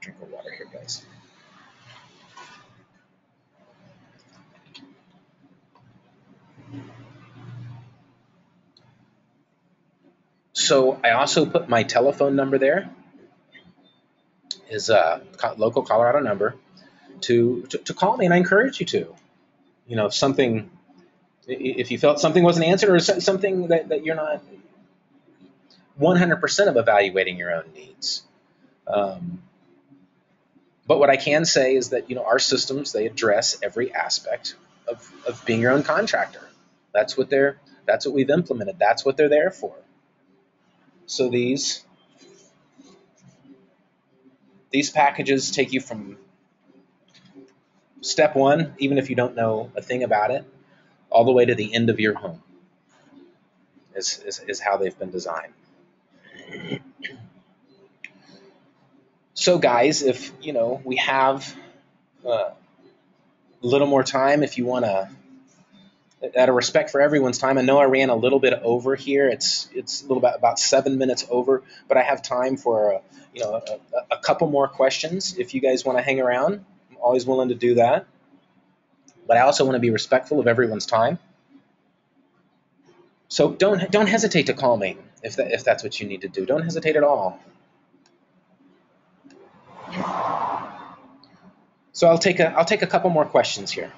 Drink of water here, guys. So I also put my telephone number there, is a local Colorado number, to call me, and I encourage you to. If you felt something wasn't answered or something that you're not 100% of evaluating your own needs. But what I can say is that, our systems, they address every aspect of being your own contractor. That's what we've implemented. That's what they're there for. So these packages take you from step one, even if you don't know a thing about it, all the way to the end of your home is how they've been designed. So guys, if we have a little more time, if you want to, out of respect for everyone's time, I know I ran a little bit over here. It's a little bit about 7 minutes over, but I have time for a couple more questions. If you guys want to hang around, I'm always willing to do that. But I also want to be respectful of everyone's time. So don't hesitate to call me if that's what you need to do. Don't hesitate at all. So I'll take a couple more questions here.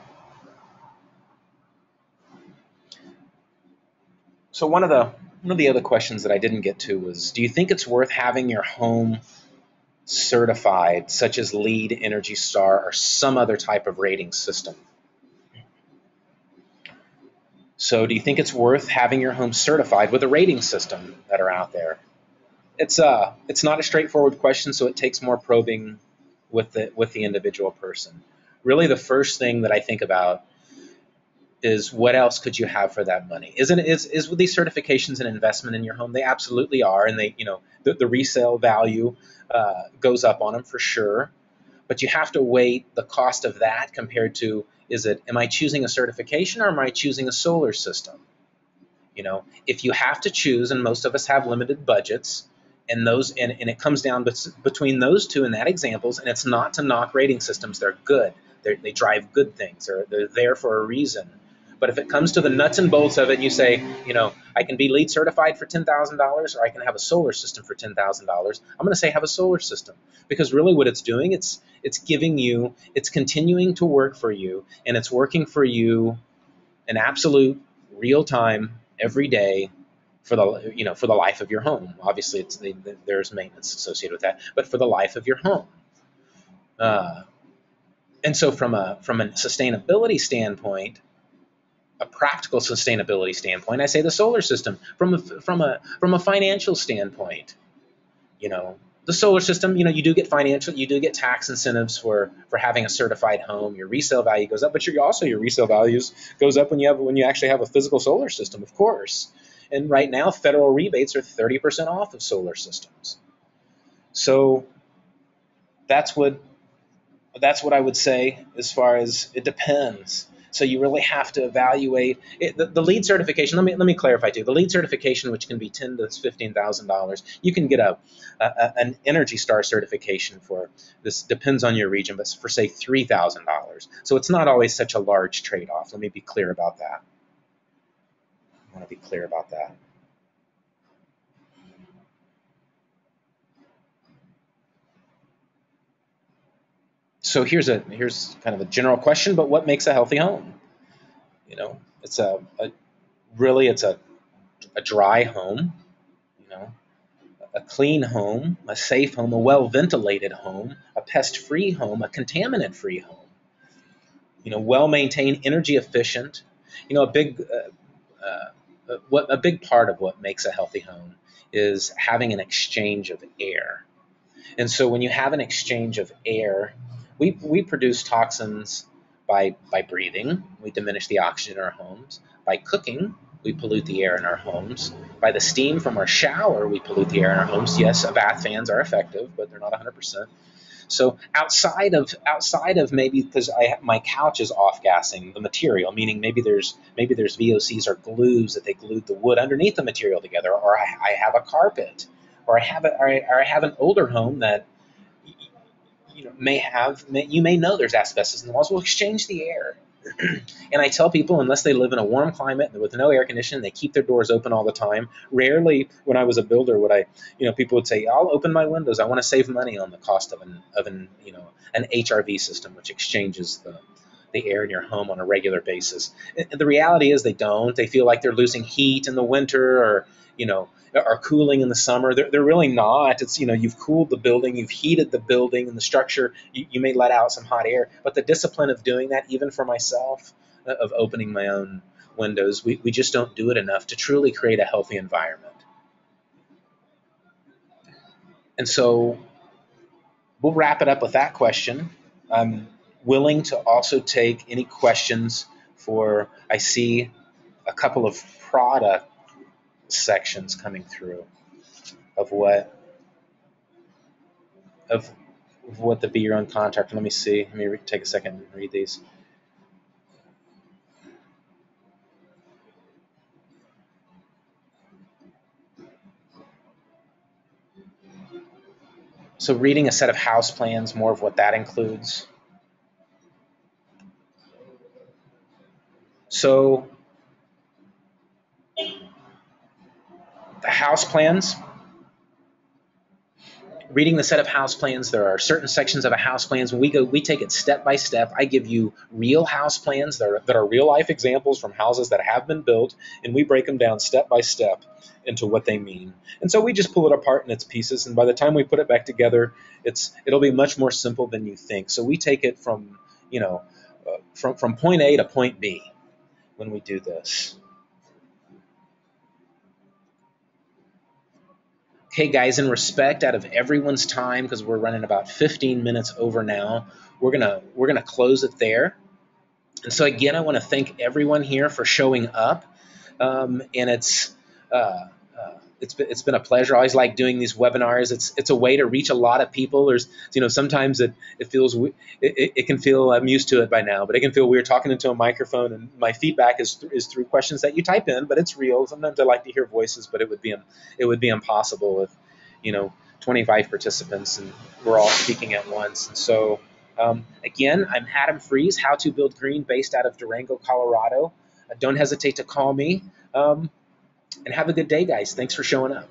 So one of the other questions that I didn't get to was, do you think it's worth having your home certified, such as LEED, Energy Star, or some other type of rating system? So do you think it's worth having your home certified with a rating system that are out there? It's not a straightforward question, so it takes more probing with the individual person. Really, the first thing that I think about is, what else could you have for that money? Is with these certifications an investment in your home? They absolutely are, and they the resale value goes up on them for sure. But you have to weigh the cost of that compared to, am I choosing a certification or am I choosing a solar system? If you have to choose, and most of us have limited budgets, and it comes down between those two in that examples, and it's not to knock rating systems. They're good. They drive good things. They're there for a reason. But if it comes to the nuts and bolts of it, and you say, I can be LEED certified for $10,000, or I can have a solar system for $10,000. I'm going to say have a solar system, because really what it's doing, it's continuing to work for you, and it's working for you in absolute real time every day for the life of your home. Obviously, there's maintenance associated with that, but for the life of your home. And so from a sustainability standpoint, a practical sustainability standpoint, I say the solar system. From a financial standpoint, the solar system, you do get tax incentives for having a certified home. Your resale value goes up, but your resale values goes up when you actually have a physical solar system, of course. And right now, federal rebates are 30% off of solar systems. So that's what I would say as far as it depends. So you really have to evaluate it. The LEED certification. Let me clarify too. The LEED certification, which can be $10,000 to $15,000, you can get an Energy Star certification for this. Depends on your region, but for say $3,000. So it's not always such a large trade-off. Let me be clear about that. I want to be clear about that. So here's kind of a general question, but what makes a healthy home? It's a dry home, a clean home, a safe home, a well-ventilated home, a pest-free home, a contaminant-free home, well-maintained, energy efficient. A big part of what makes a healthy home is having an exchange of air. And so when you have an exchange of air, we produce toxins by breathing. We diminish the oxygen in our homes. By cooking, we pollute the air in our homes. By the steam from our shower, we pollute the air in our homes. Yes, bath fans are effective, but they're not 100%. So outside of maybe because my couch is off-gassing the material, meaning maybe there's VOCs or glues that they glued the wood underneath the material together, or I have a carpet, or I have an older home that you may know there's asbestos in the walls. We'll exchange the air. And I tell people, unless they live in a warm climate with no air conditioning, they keep their doors open all the time. Rarely, when I was a builder, people would say, "I'll open my windows. I want to save money on the cost of an HRV system, which exchanges the air in your home on a regular basis." And the reality is they don't. They feel like they're losing heat in the winter, or are cooling in the summer. They're really not. It's, you've cooled the building, you've heated the building and the structure, you may let out some hot air, but the discipline of doing that, even for myself, of opening my own windows, we just don't do it enough to truly create a healthy environment. And so we'll wrap it up with that question. I'm willing to also take any questions I see a couple of product sections coming through of what the Be Your Own Contractor. Let me see. Let me take a second and read these. So reading a set of house plans, more of what that includes. So the house plans, reading the set of house plans, there are certain sections of a house plans. When we take it step by step. I give you real house plans that are real life examples from houses that have been built, and we break them down step by step into what they mean. And so we just pull it apart in its pieces, and by the time we put it back together, it'll be much more simple than you think. So we take it from point A to point B when we do this. Okay, guys, in respect out of everyone's time, because we're running about 15 minutes over now, we're gonna close it there. And so again, I want to thank everyone here for showing up. And it's it's been a pleasure. I always like doing these webinars. It's a way to reach a lot of people. There's sometimes it feels it can feel, I'm used to it by now, but it can feel weird talking into a microphone, and my feedback is through questions that you type in, but it's real. Sometimes I like to hear voices, but it would be impossible with 25 participants and we're all speaking at once. And so again, I'm Adam Fries, How to Build Green, based out of Durango, Colorado. Don't hesitate to call me. And have a good day, guys. Thanks for showing up.